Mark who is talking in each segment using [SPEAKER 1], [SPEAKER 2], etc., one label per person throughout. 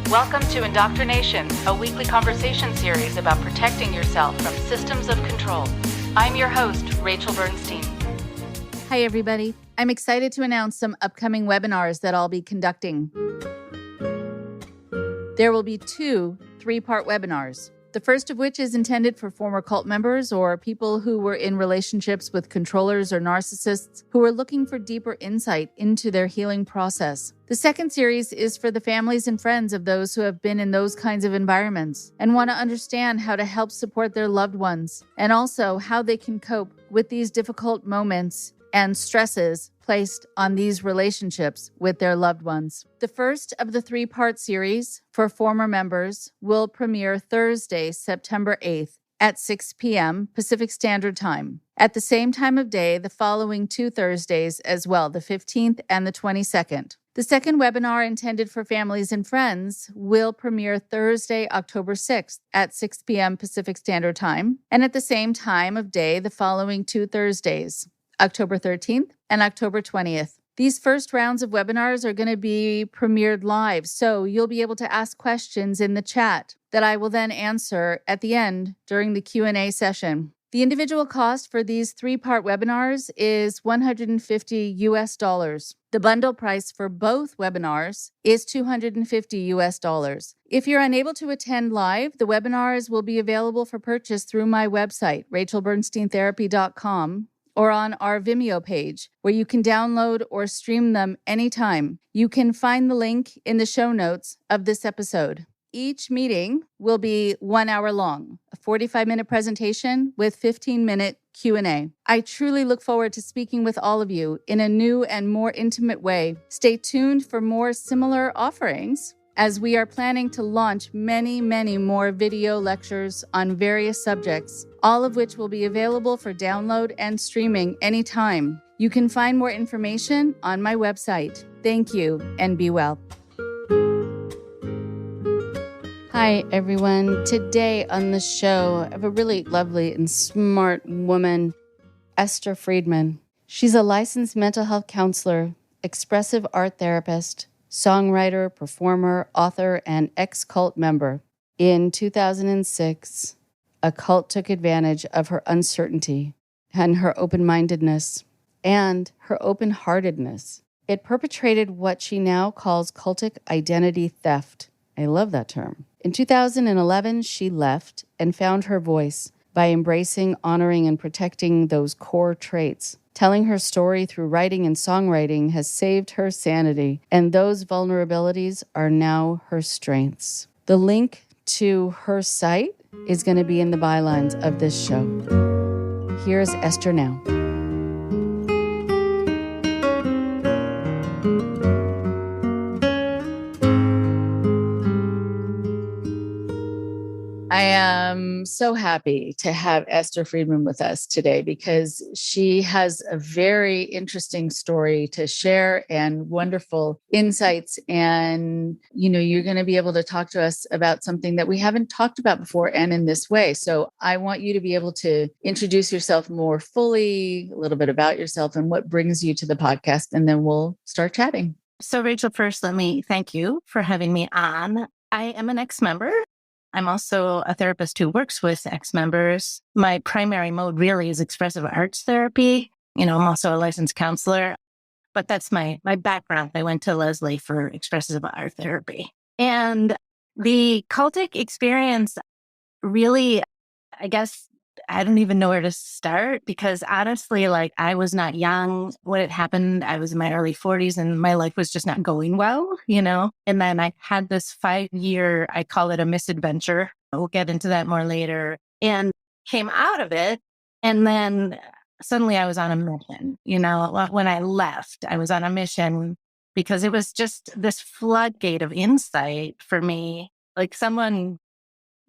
[SPEAKER 1] Welcome to IndoctriNation, a weekly conversation series about protecting yourself from systems of control. I'm your host, Rachel Bernstein.
[SPEAKER 2] Hi, everybody. I'm excited to announce some upcoming webinars that I'll be conducting. There will be 2 3-part webinars. The first of which is intended for former cult members or people who were in relationships with controllers or narcissists who are looking for deeper insight into their healing process. The second series is for the families and friends of those who have been in those kinds of environments and want to understand how to help support their loved ones, and also how they can cope with these difficult moments and stresses placed on these relationships with their loved ones. The first of the 3-part series for former members will premiere Thursday, September 8th at 6 p.m. Pacific Standard Time. At the same time of day, the following 2 Thursdays as well, the 15th and the 22nd. The second webinar, intended for families and friends, will premiere Thursday, October 6th at 6 p.m. Pacific Standard Time, and at the same time of day the following 2 Thursdays, October 13th and October 20th. These first rounds of webinars are going to be premiered live, so you'll be able to ask questions in the chat that I will then answer at the end during the Q&A session. The individual cost for these 3-part webinars is $150. The bundle price for both webinars is $250. If you're unable to attend live, the webinars will be available for purchase through my website, rachelbernsteintherapy.com, or on our Vimeo page, where you can download or stream them anytime. You can find the link in the show notes of this episode. Each meeting will be 1 hour long, a 45-minute presentation with 15-minute Q&A. I truly look forward to speaking with all of you in a new and more intimate way. Stay tuned for more similar offerings, as we are planning to launch many, many more video lectures on various subjects, all of which will be available for download and streaming anytime. You can find more information on my website. Thank you, and be well. Hi, everyone. Today on the show, I have a really lovely and smart woman, Esther Friedman. She's a licensed mental health counselor, expressive art therapist, songwriter, performer, author, and ex-cult member. In 2006, a cult took advantage of her uncertainty and her open-mindedness and her open-heartedness. It perpetrated what she now calls cultic identity theft. I love that term. In 2011, she left and found her voice by embracing, honoring, and protecting those core traits. Telling her story through writing and songwriting has saved her sanity, and those vulnerabilities are now her strengths. The link to her site is going to be in the bylines of this show. Here's Esther now. I am so happy to have Esther Friedman with us today because she has a very interesting story to share and wonderful insights. And, you're going to be able to talk to us about something that we haven't talked about before and in this way. So I want you to be able to introduce yourself more fully, a little bit about yourself and what brings you to the podcast, and then we'll start chatting.
[SPEAKER 3] So Rachel, first, let me thank you for having me on. I am an ex-member. I'm also a therapist who works with ex-members. My primary mode really is expressive arts therapy. I'm also a licensed counselor, but that's my background. I went to Leslie for expressive art therapy. And the cultic experience really, I guess, I don't even know where to start because honestly, I was not young when it happened. I was in my early 40s and my life was just not going well, And then I had this 5-year, I call it a misadventure. We'll get into that more later, and came out of it. And then suddenly I was on a mission, when I left, I was on a mission because it was just this floodgate of insight for me, like someone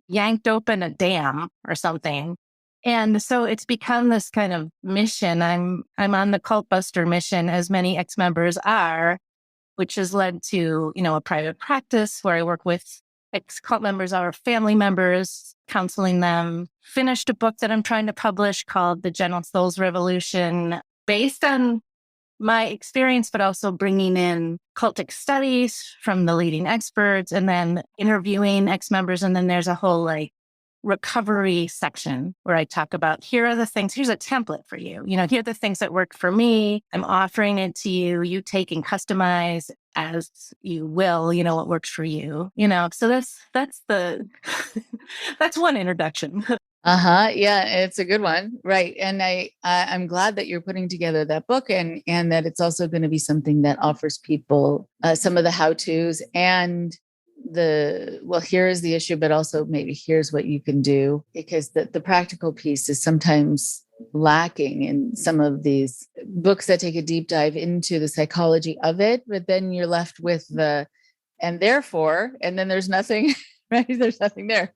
[SPEAKER 3] yanked open a dam or something. And so it's become this kind of mission. I'm on the cult buster mission, as many ex-members are, which has led to, a private practice where I work with ex-cult members or family members, counseling them. Finished a book that I'm trying to publish called The Gentle Souls Revolution, based on my experience, but also bringing in cultic studies from the leading experts and then interviewing ex-members. And then there's a whole like recovery section where I talk about, here are the things, here's a template for you. Here are the things that worked for me. I'm offering it to you. You take and customize as you will, what works for you, so that's the, that's one introduction.
[SPEAKER 2] Uh-huh. Yeah, it's a good one. Right. And I'm glad that you're putting together that book and that it's also going to be something that offers people some of the how-tos and here's the issue, but also maybe here's what you can do, because the practical piece is sometimes lacking in some of these books that take a deep dive into the psychology of it, but then you're left with and then there's nothing, right? There's nothing there.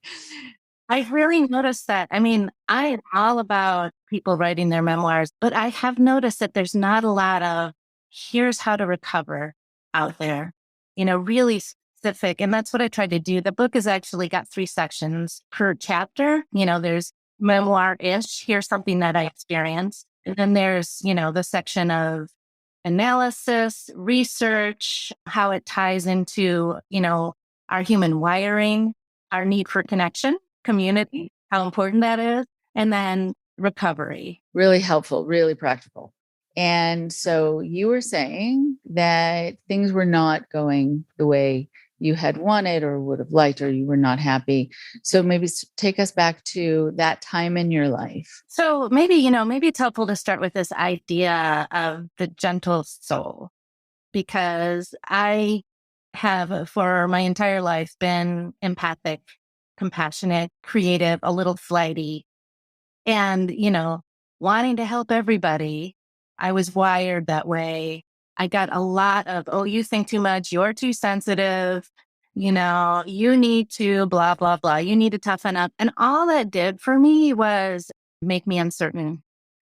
[SPEAKER 3] I've really noticed that. I mean, I'm all about people writing their memoirs, but I have noticed that there's not a lot of here's how to recover out there, really specific. And that's what I tried to do. The book has actually got 3 sections per chapter. There's memoir-ish. Here's something that I experienced. And then there's, the section of analysis, research, how it ties into, our human wiring, our need for connection, community, how important that is, and then recovery.
[SPEAKER 2] Really helpful, really practical. And so you were saying that things were not going the way you had wanted or would have liked, or you were not happy. So maybe take us back to that time in your life.
[SPEAKER 3] So maybe it's helpful to start with this idea of the gentle soul, because I have for my entire life been empathic, compassionate, creative, a little flighty, and, wanting to help everybody. I was wired that way. I got a lot of, oh, you think too much. You're too sensitive. You need to blah, blah, blah. You need to toughen up. And all that did for me was make me uncertain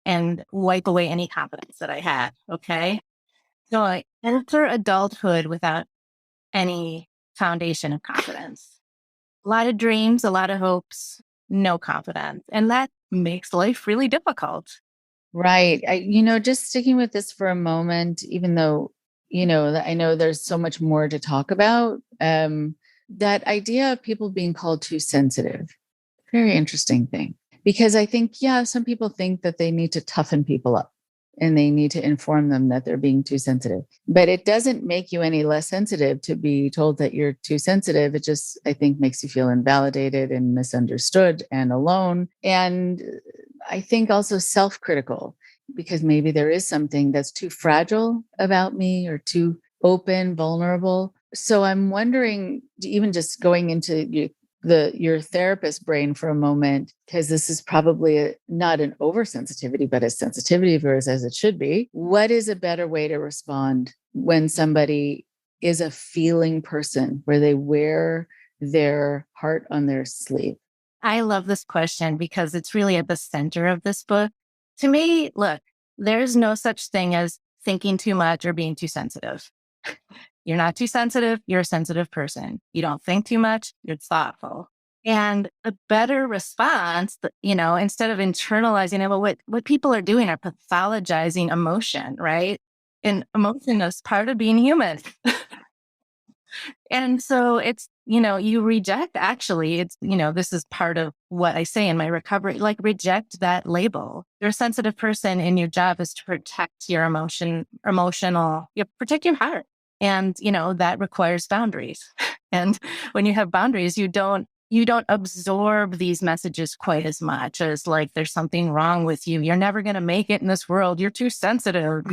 [SPEAKER 3] and wipe away any confidence that I had. Okay. So I enter adulthood without any foundation of confidence. A lot of dreams, a lot of hopes, no confidence. And that makes life really difficult.
[SPEAKER 2] Right. Just sticking with this for a moment, even though, I know there's so much more to talk about. That idea of people being called too sensitive, very interesting thing, because I think, some people think that they need to toughen people up and they need to inform them that they're being too sensitive, but it doesn't make you any less sensitive to be told that you're too sensitive. It just, I think, makes you feel invalidated and misunderstood and alone. And I think also self-critical, because maybe there is something that's too fragile about me or too open, vulnerable. So I'm wondering, even just going into your therapist brain for a moment, because this is probably not an oversensitivity, but a sensitivity of yours, as it should be. What is a better way to respond when somebody is a feeling person, where they wear their heart on their sleeve?
[SPEAKER 3] I love this question because it's really at the center of this book. To me, look, there's no such thing as thinking too much or being too sensitive. You're not too sensitive. You're a sensitive person. You don't think too much. You're thoughtful. And a better response, instead of internalizing it, well, what people are doing are pathologizing emotion, right? And emotion is part of being human. And so it's, you reject, actually, it's, this is part of what I say in my recovery, like reject that label. You're a sensitive person and your job is to protect your protect your heart. And, that requires boundaries. And when you have boundaries, you don't absorb these messages quite as much as like, there's something wrong with you. You're never going to make it in this world. You're too sensitive,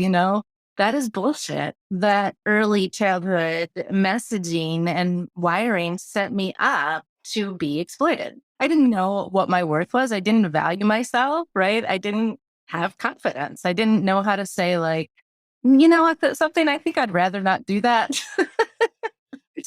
[SPEAKER 3] That is bullshit. That early childhood messaging and wiring set me up to be exploited. I didn't know what my worth was. I didn't value myself, right? I didn't have confidence. I didn't know how to say like, something, I think I'd rather not do that.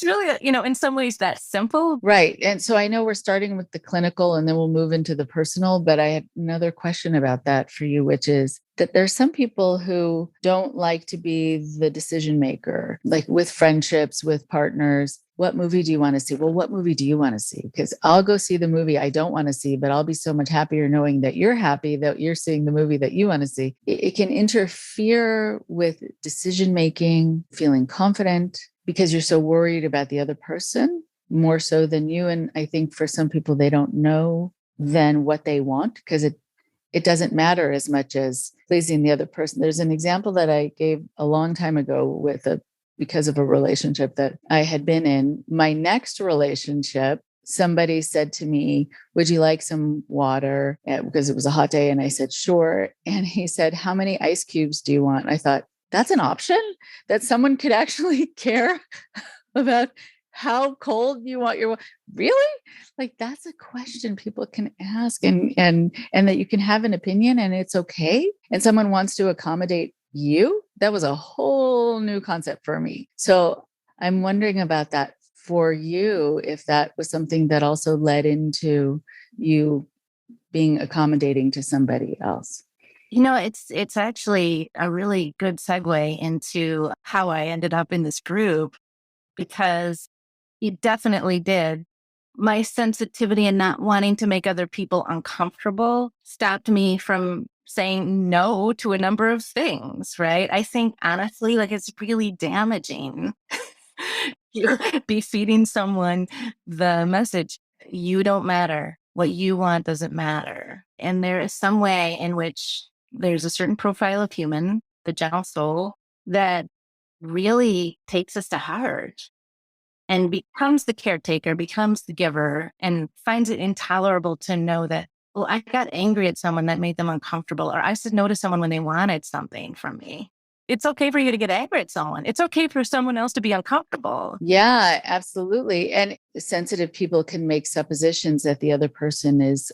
[SPEAKER 3] it's really, in some ways that simple.
[SPEAKER 2] Right. And so I know we're starting with the clinical and then we'll move into the personal, but I have another question about that for you, which is that there's some people who don't like to be the decision maker, like with friendships, with partners. What movie do you want to see? Well, what movie do you want to see? Because I'll go see the movie I don't want to see, but I'll be so much happier knowing that you're happy that you're seeing the movie that you want to see. It can interfere with decision making, feeling confident because you're so worried about the other person more so than you. And I think for some people, they don't know then what they want because it doesn't matter as much as pleasing the other person. There's an example that I gave a long time ago because of a relationship that I had been in. My next relationship, somebody said to me, would you like some water? Because it was a hot day. And I said, sure. And he said, how many ice cubes do you want? I thought, that's an option that someone could actually care about how cold you want your, really? Like that's a question people can ask and that you can have an opinion and it's okay. And someone wants to accommodate you. That was a whole new concept for me. So I'm wondering about that for you, if that was something that also led into you being accommodating to somebody else.
[SPEAKER 3] It's actually a really good segue into how I ended up in this group because it definitely did. My sensitivity and not wanting to make other people uncomfortable stopped me from saying no to a number of things, right? I think honestly, like it's really damaging. You'll be feeding someone the message, you don't matter. What you want doesn't matter. And there is some way in which there's a certain profile of human, the general soul, that really takes us to heart and becomes the caretaker, becomes the giver, and finds it intolerable to know that, well, I got angry at someone that made them uncomfortable, or I said no to someone when they wanted something from me. It's okay for you to get angry at someone. It's okay for someone else to be uncomfortable.
[SPEAKER 2] Yeah, absolutely. And sensitive people can make suppositions that the other person is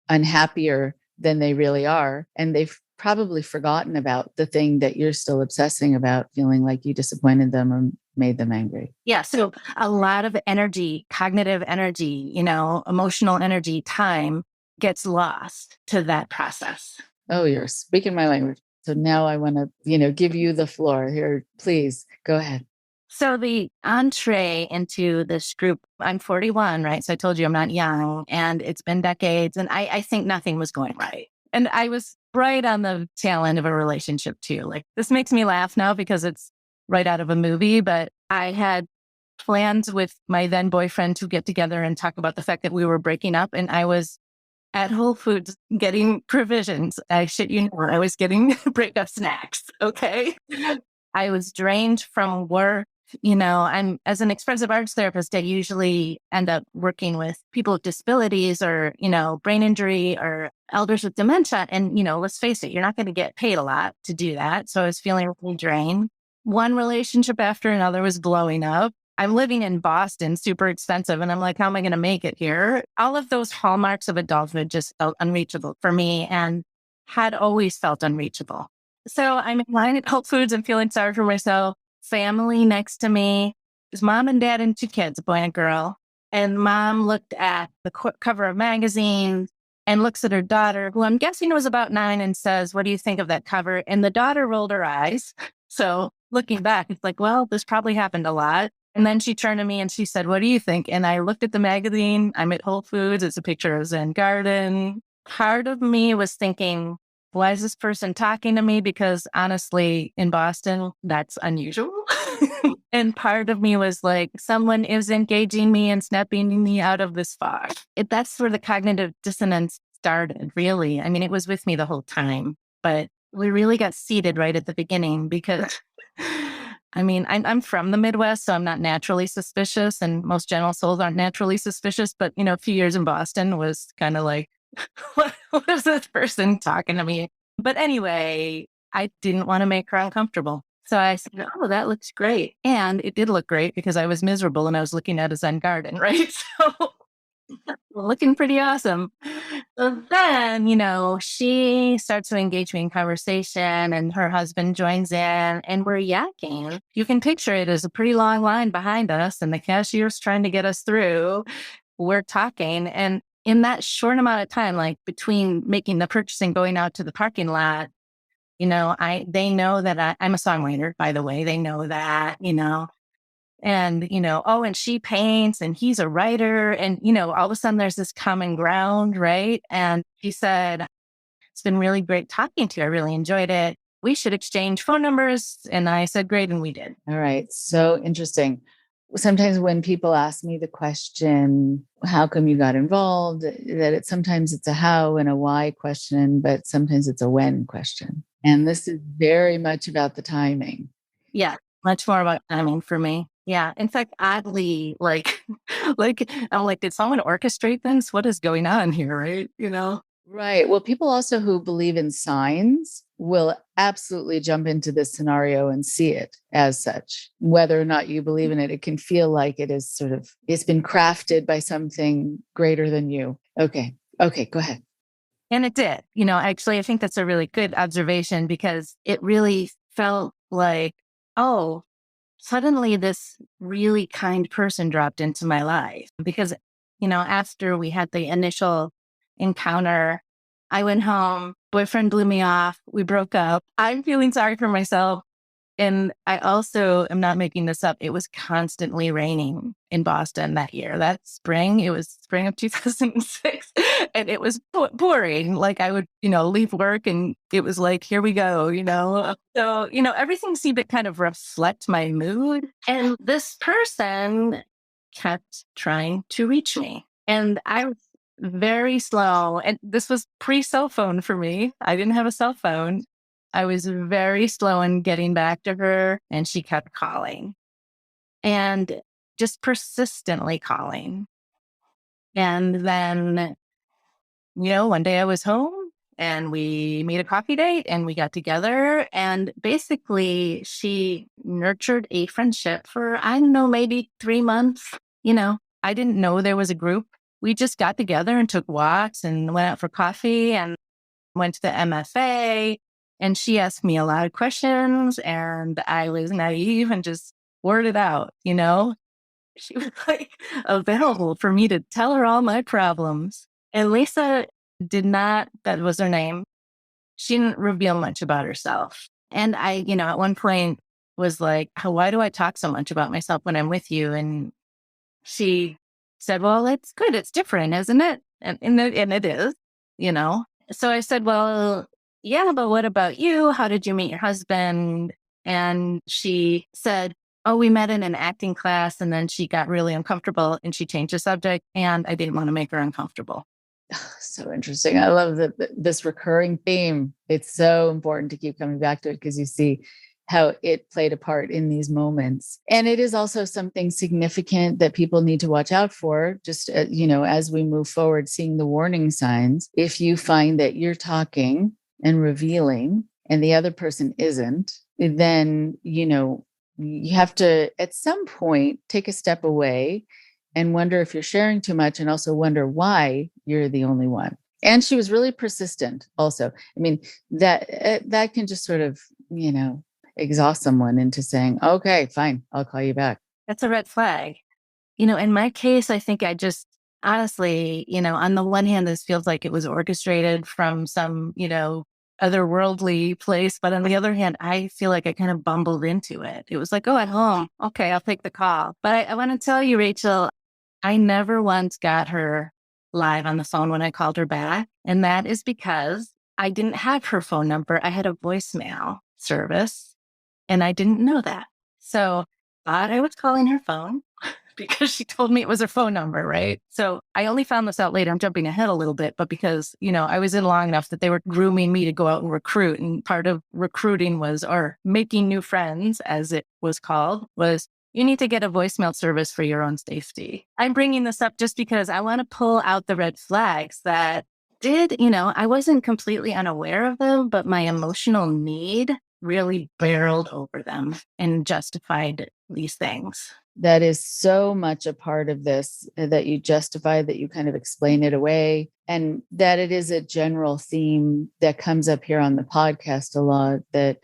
[SPEAKER 2] unhappier than they really are. And they've probably forgotten about the thing that you're still obsessing about, feeling like you disappointed them or made them angry.
[SPEAKER 3] Yeah. So a lot of energy, cognitive energy, emotional energy, time gets lost to that process.
[SPEAKER 2] Oh, you're speaking my language. So now I want to, give you the floor here. Please go ahead.
[SPEAKER 3] So the entree into this group, I'm 41, right? So I told you I'm not young and it's been decades and I think nothing was going right. And I was right on the tail end of a relationship too. Like this makes me laugh now because it's right out of a movie, but I had plans with my then boyfriend to get together and talk about the fact that we were breaking up. And I was at Whole Foods getting provisions. I shit you not, I was getting breakup snacks. Okay. I was drained from work. I'm as an expressive arts therapist, I usually end up working with people with disabilities or, brain injury or elders with dementia. And, let's face it, you're not going to get paid a lot to do that. So I was feeling really drained. One relationship after another was blowing up. I'm living in Boston, super expensive. And I'm like, how am I going to make it here? All of those hallmarks of adulthood just felt unreachable for me and had always felt unreachable. So I'm in line at Whole Foods and feeling sorry for myself. Family next to me is mom and dad and two kids, a boy and a girl. And mom looked at the cover of magazines and looks at her daughter, who I'm guessing was about 9, and says, what do you think of that cover? And the daughter rolled her eyes. So looking back, it's like, well, this probably happened a lot. And then she turned to me and she said, what do you think? And I looked at the magazine. I'm at Whole Foods. It's a picture of Zen Garden. Part of me was thinking, why is this person talking to me? Because honestly, in Boston, that's unusual. And part of me was like, someone is engaging me and snapping me out of this fog. That's where the cognitive dissonance started, really. I mean, it was with me the whole time, but we really got seated right at the beginning because I'm from the Midwest, so I'm not naturally suspicious, and most general souls aren't naturally suspicious. But, a few years in Boston was kind of like, what is this person talking to me? But anyway, I didn't want to make her uncomfortable. So I said, oh, that looks great. And it did look great because I was miserable and I was looking at a Zen garden, right? So looking pretty awesome. So then, she starts to engage me in conversation and her husband joins in and we're yakking. You can picture it as a pretty long line behind us and the cashier's trying to get us through. We're talking. And in that short amount of time, like between making the purchase and going out to the parking lot, they know that I'm a songwriter, by the way. They know that, and, and she paints and he's a writer. And, all of a sudden there's this common ground, right? And he said, it's been really great talking to you. I really enjoyed it. We should exchange phone numbers. And I said, great. And we did.
[SPEAKER 2] All right. So interesting. Sometimes when people ask me the question, how come you got involved? That sometimes it's a how and a why question, but sometimes it's a when question. And this is very much about the timing.
[SPEAKER 3] Yeah. Much more about timing for me. Yeah. In fact, oddly, like I'm like, did someone orchestrate this? What is going on here? Right.
[SPEAKER 2] Right. Well, people also who believe in signs will absolutely jump into this scenario and see it as such. Whether or not you believe in it, it can feel like it is it's been crafted by something greater than you. Okay. Okay. Go ahead.
[SPEAKER 3] And it did. Actually, I think that's a really good observation because it really felt like, oh, suddenly this really kind person dropped into my life because, after we had the initial encounter, I went home, boyfriend blew me off. We broke up. I'm feeling sorry for myself. And I also am not making this up. It was constantly raining in Boston that year. That spring, it was spring of 2006. And it was pouring. Like I would, leave work and it was like, here we go, So, everything seemed to kind of reflect my mood. And this person kept trying to reach me. And I was very slow. And this was pre-cell phone for me. I didn't have a cell phone. I was very slow in getting back to her and she kept calling and just persistently calling. And then, one day I was home and we made a coffee date and we got together and basically she nurtured a friendship for, I don't know, maybe 3 months. I didn't know there was a group. We just got together and took walks and went out for coffee and went to the MFA. And she asked me a lot of questions and I was naive and just worded out, She was like available for me to tell her all my problems. And Lisa that was her name. She didn't reveal much about herself. And I, at one point was like, why do I talk so much about myself when I'm with you? And she said, well, it's good. It's different, isn't it? And it is, So I said, well, yeah, but what about you? How did you meet your husband? And she said, oh, we met in an acting class and then she got really uncomfortable and she changed the subject and I didn't want to make her uncomfortable.
[SPEAKER 2] So interesting. I love this recurring theme. It's so important to keep coming back to it because you see how it played a part in these moments. And it is also something significant that people need to watch out for, just, as we move forward, seeing the warning signs. If you find that you're talking and revealing and the other person isn't, then, you have to, at some point, take a step away and wonder if you're sharing too much and also wonder why you're the only one. And she was really persistent also. I mean, that can just sort of, exhaust someone into saying, okay, fine, I'll call you back.
[SPEAKER 3] That's a red flag. In my case, I think I just honestly, on the one hand, this feels like it was orchestrated from some, otherworldly place. But on the other hand, I feel like I kind of bumbled into it. It was like, oh, at home. Okay, I'll take the call. But I want to tell you, Rachel, I never once got her live on the phone when I called her back. And that is because I didn't have her phone number. I had a voicemail service and I didn't know that. So I thought I was calling her phone because she told me it was her phone number, right? So I only found this out later. I'm jumping ahead a little bit, but because, I was in long enough that they were grooming me to go out and recruit. And part of recruiting or making new friends, as it was called, was you need to get a voicemail service for your own safety. I'm bringing this up just because I want to pull out the red flags that I wasn't completely unaware of them, but my emotional need really barreled over them and justified these things.
[SPEAKER 2] that is so much a part of this that you justify, that you kind of explain it away, and that it is a general theme that comes up here on the podcast a lot, that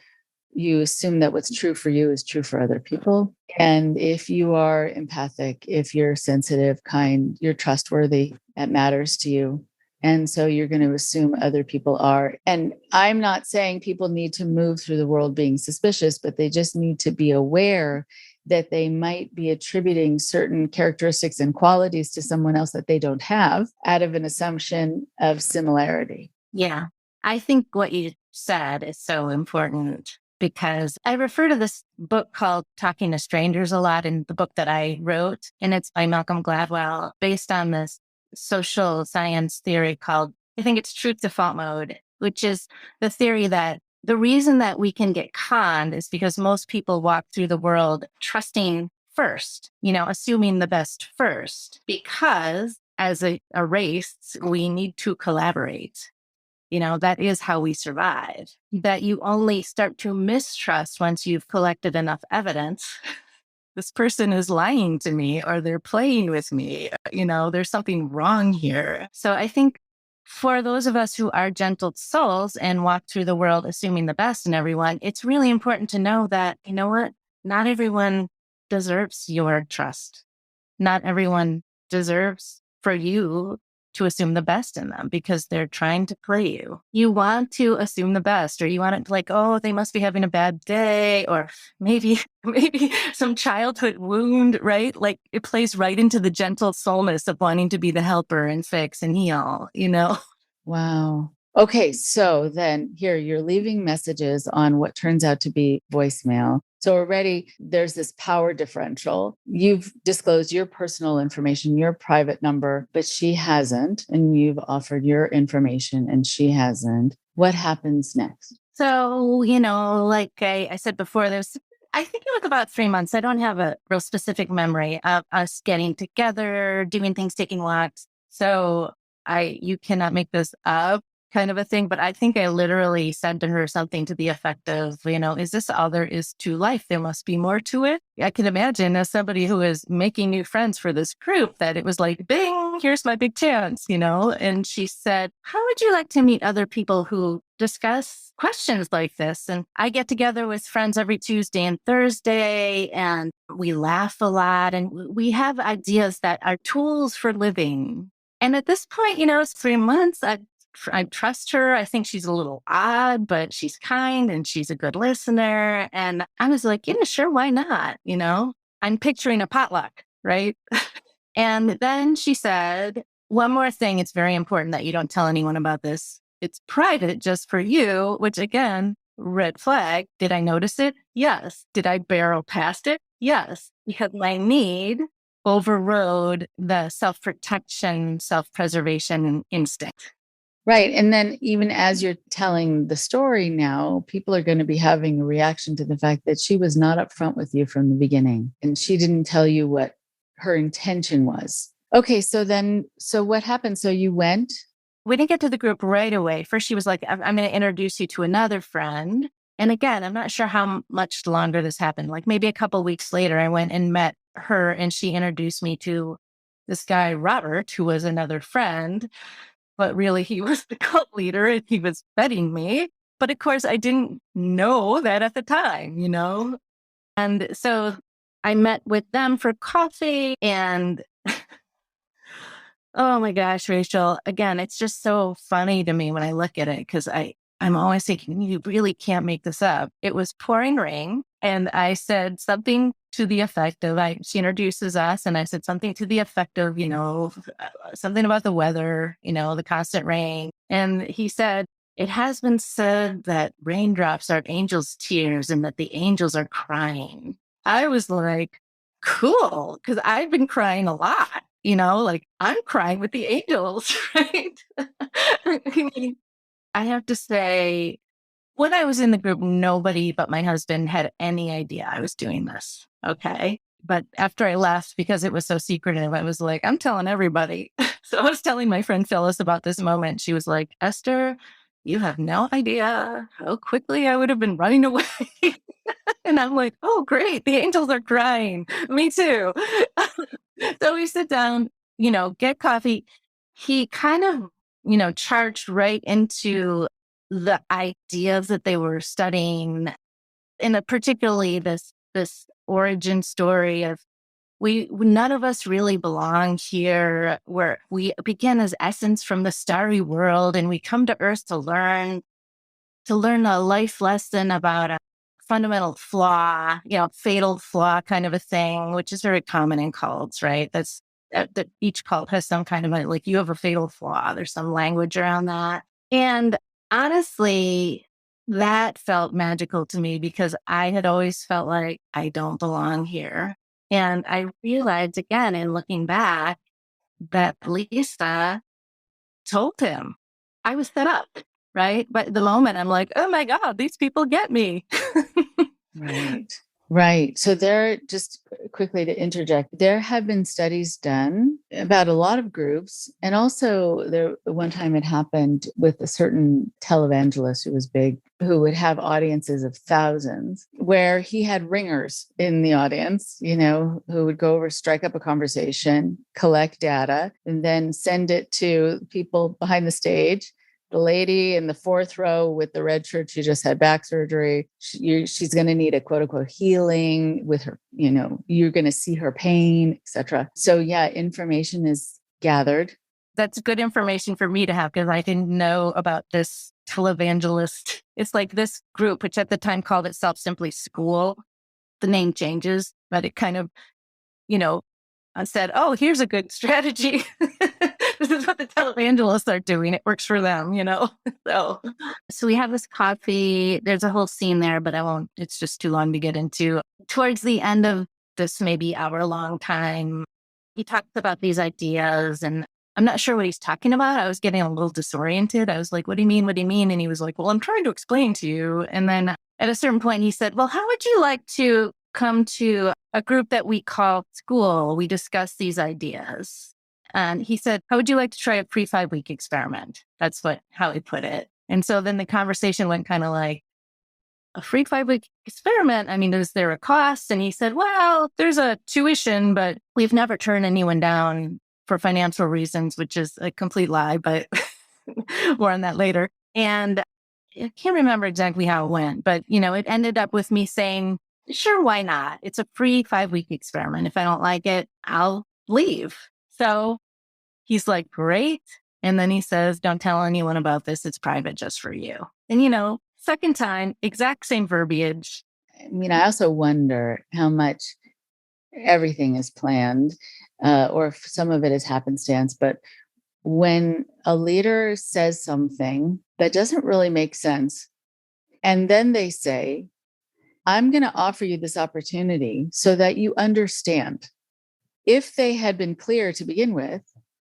[SPEAKER 2] you assume that what's true for you is true for other people. And if you are empathic, if you're sensitive, kind, you're trustworthy, it matters to you. And so you're going to assume other people are. And I'm not saying people need to move through the world being suspicious, but they just need to be aware that they might be attributing certain characteristics and qualities to someone else that they don't have out of an assumption of similarity.
[SPEAKER 3] Yeah. I think what you said is so important, because I refer to this book called Talking to Strangers a lot in the book that I wrote, and it's by Malcolm Gladwell, based on this social science theory called, I think it's truth default mode, which is the theory that the reason that we can get conned is because most people walk through the world trusting first, assuming the best first, because as a race, we need to collaborate. That is how we survive. That you only start to mistrust once you've collected enough evidence. This person is lying to me, or they're playing with me. There's something wrong here. So I think for those of us who are gentle souls and walk through the world assuming the best in everyone, it's really important to know that, not everyone deserves your trust. Not everyone deserves for you to assume the best in them, because they're trying to play you. You want to assume the best, or you want it to, like, oh, they must be having a bad day, or maybe some childhood wound, right? Like, it plays right into the gentle soulness of wanting to be the helper and fix and heal,
[SPEAKER 2] Wow. Okay, so then here you're leaving messages on what turns out to be voicemail. So already there's this power differential. You've disclosed your personal information, your private number, but she hasn't. And you've offered your information and she hasn't. What happens next?
[SPEAKER 3] So, like I said before, I think it was about 3 months. I don't have a real specific memory of us getting together, doing things, taking walks. So you cannot make this up kind of a thing. But I think I literally said to her something to the effect of, is this all there is to life? There must be more to it. I can imagine, as somebody who is making new friends for this group, that it was like, bing, here's my big chance, And she said, how would you like to meet other people who discuss questions like this? And I get together with friends every Tuesday and Thursday, and we laugh a lot, and we have ideas that are tools for living. And at this point, it's 3 months. I trust her. I think she's a little odd, but she's kind and she's a good listener. And I was like, sure, why not? I'm picturing a potluck, right? And then she said, one more thing. It's very important that you don't tell anyone about this. It's private just for you, which again, red flag. Did I notice it? Yes. Did I barrel past it? Yes. Because my need overrode the self-protection, self-preservation instinct.
[SPEAKER 2] Right. And then even as you're telling the story now, people are going to be having a reaction to the fact that she was not upfront with you from the beginning, and she didn't tell you what her intention was. Okay. So what happened? So you went?
[SPEAKER 3] We didn't get to the group right away. First, she was like, I'm going to introduce you to another friend. And again, I'm not sure how much longer this happened. Like maybe a couple of weeks later, I went and met her, and she introduced me to this guy, Robert, who was another friend. But really, he was the cult leader and he was betting me. But of course, I didn't know that at the time, And so I met with them for coffee, and oh my gosh, Rachel, again, it's just so funny to me when I look at it, because I'm always thinking, you really can't make this up. It was pouring rain, and I said something to the effect of, she introduces us, and I said something to the effect of, something about the weather, the constant rain. And he said, it has been said that raindrops are angels' tears and that the angels are crying. I was like, cool, because I've been crying a lot, like I'm crying with the angels, right? I mean, I have to say, when I was in the group, nobody but my husband had any idea I was doing this. Okay. But after I left, because it was so secretive, I was like, I'm telling everybody. So I was telling my friend Phyllis about this moment. She was like, Esther, you have no idea how quickly I would have been running away. And I'm like, oh, great. The angels are crying. Me too. So we sit down, get coffee. He kind of, charged right into the ideas that they were studying, in a particularly this origin story of none of us really belong here, where we begin as essence from the starry world, and we come to Earth to learn a life lesson about a fundamental flaw, fatal flaw kind of a thing, which is very common in cults, right? That each cult has some kind of like, you have a fatal flaw. There's some language around that. And honestly, that felt magical to me because I had always felt like I don't belong here. And I realized again, in looking back, that Lisa told him I was set up, right? But at the moment, I'm like, oh my God, these people get me.
[SPEAKER 2] Right. Right. So just quickly to interject, there have been studies done about a lot of groups. And also one time it happened with a certain televangelist who was big, who would have audiences of thousands, where he had ringers in the audience, who would go over, strike up a conversation, collect data, and then send it to people behind the stage. The lady in the fourth row with the red shirt, she just had back surgery. She's going to need a quote unquote healing with her, you're going to see her pain, etc. So yeah, information is gathered.
[SPEAKER 3] That's good information for me to have because I didn't know about this televangelist. It's like this group, which at the time called itself simply School. The name changes, but it kind of, I said, oh, here's a good strategy. This is what the televangelists are doing. It works for them, So we have this coffee. There's a whole scene there, but I won't, it's just too long to get into. Towards the end of this maybe hour-long time, he talks about these ideas, and I'm not sure what he's talking about. I was getting a little disoriented. I was like, what do you mean? What do you mean? And he was like, well, I'm trying to explain to you. And then at a certain point, he said, well, how would you like to come to a group that we call School? We discuss these ideas. And he said, how would you like to try a free 5-week experiment? That's how he put it. And so then the conversation went kind of like, a free 5-week experiment? I mean, is there a cost? And he said, well, there's a tuition, but we've never turned anyone down for financial reasons, which is a complete lie, but more on that later. And I can't remember exactly how it went, but, it ended up with me saying, sure, why not? It's a free 5-week experiment. If I don't like it, I'll leave. So he's like, great. And then he says, don't tell anyone about this. It's private just for you. And, second time, exact same verbiage.
[SPEAKER 2] I mean, I also wonder how much everything is planned, or if some of it is happenstance. But when a leader says something that doesn't really make sense, and then they say, I'm going to offer you this opportunity so that you understand. If they had been clear to begin with,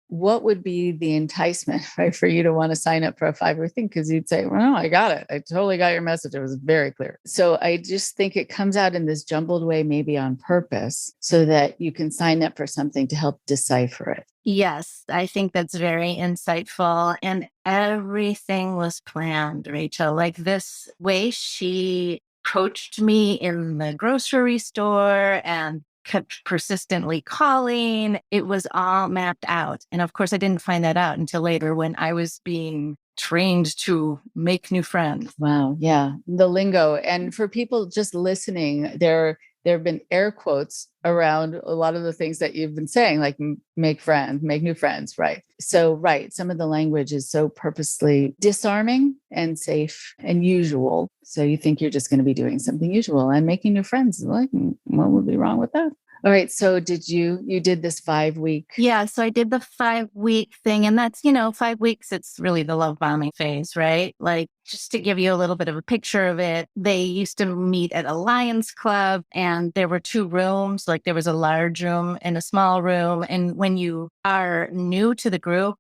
[SPEAKER 2] what would be the enticement, right, for you to want to sign up for a 5-week thing? Because you'd say, well, no, I got it. I totally got your message. It was very clear. So I just think it comes out in this jumbled way, maybe on purpose, so that you can sign up for something to help decipher it.
[SPEAKER 3] Yes, I think that's very insightful. And everything was planned, Rachel. Like this way she approached me in the grocery store and kept persistently calling. It was all mapped out. And of course, I didn't find that out until later when I was being trained to make new friends.
[SPEAKER 2] Wow. Yeah. The lingo. And for people just listening, there have been air quotes around a lot of the things that you've been saying, like make friends, make new friends. Right. So, right. Some of the language is so purposely disarming and safe and usual. So you think you're just going to be doing something usual and making new friends. Like, what would be wrong with that? All right. So you did this 5-week?
[SPEAKER 3] Yeah. So I did the 5-week thing, and that's, 5 weeks. It's really the love bombing phase, right? Like, just to give you a little bit of a picture of it, they used to meet at a Lions Club, and there were 2 rooms. Like, there was a large room and a small room. And when you are new to the group,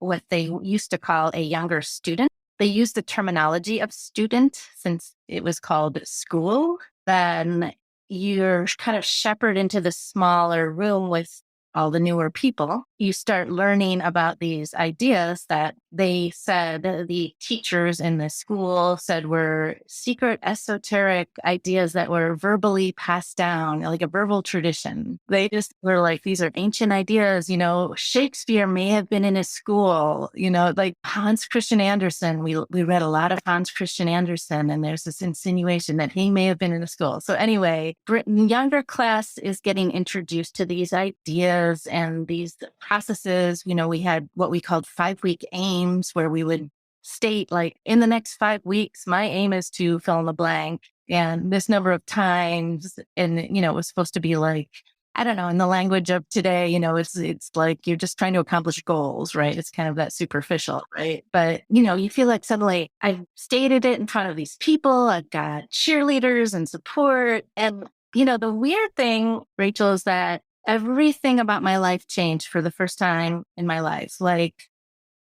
[SPEAKER 3] what they used to call a younger student, they used the terminology of student since it was called school. Then you're kind of shepherded into the smaller room with all the newer people. you start learning about these ideas that they said the teachers in the school said were secret esoteric ideas that were verbally passed down, like a verbal tradition. They just were like, these are ancient ideas. Shakespeare may have been in a school, like Hans Christian Andersen. We read a lot of Hans Christian Andersen, and there's this insinuation that he may have been in a school. So anyway, younger class is getting introduced to these ideas and these processes. We had what we called 5-week aims, where we would state, like, in the next 5 weeks, my aim is to fill in the blank and this number of times. And, it was supposed to be like, I don't know, in the language of today, it's like you're just trying to accomplish goals, right? It's kind of that superficial, right? But, you feel like suddenly I've stated it in front of these people. I've got cheerleaders and support. And, the weird thing, Rachel, is that everything about my life changed for the first time in my life. Like,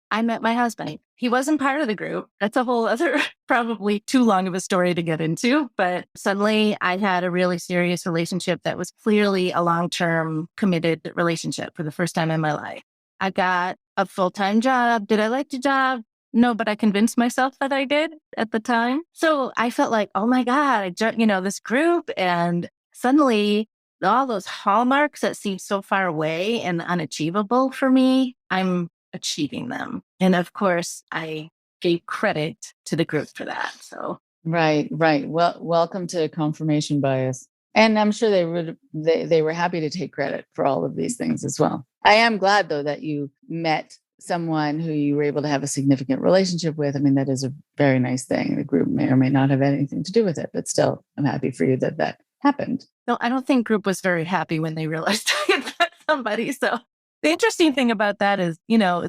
[SPEAKER 3] I met my husband. He wasn't part of the group. That's a whole other, probably too long of a story to get into. But suddenly I had a really serious relationship that was clearly a long-term committed relationship for the first time in my life. I got a full-time job. Did I like the job? No, but I convinced myself that I did at the time. So I felt like, oh my God, I joined, this group, and suddenly all those hallmarks that seemed so far away and unachievable for me, I'm achieving them. And of course, I gave credit to the group for that. So
[SPEAKER 2] Right. Well, welcome to confirmation bias. And I'm sure they were happy to take credit for all of these things as well. I am glad, though, that you met someone who you were able to have a significant relationship with. I mean, that is a very nice thing. The group may or may not have anything to do with it, but still, I'm happy for you that happened.
[SPEAKER 3] No, I don't think group was very happy when they realized I had met somebody. So the interesting thing about that is,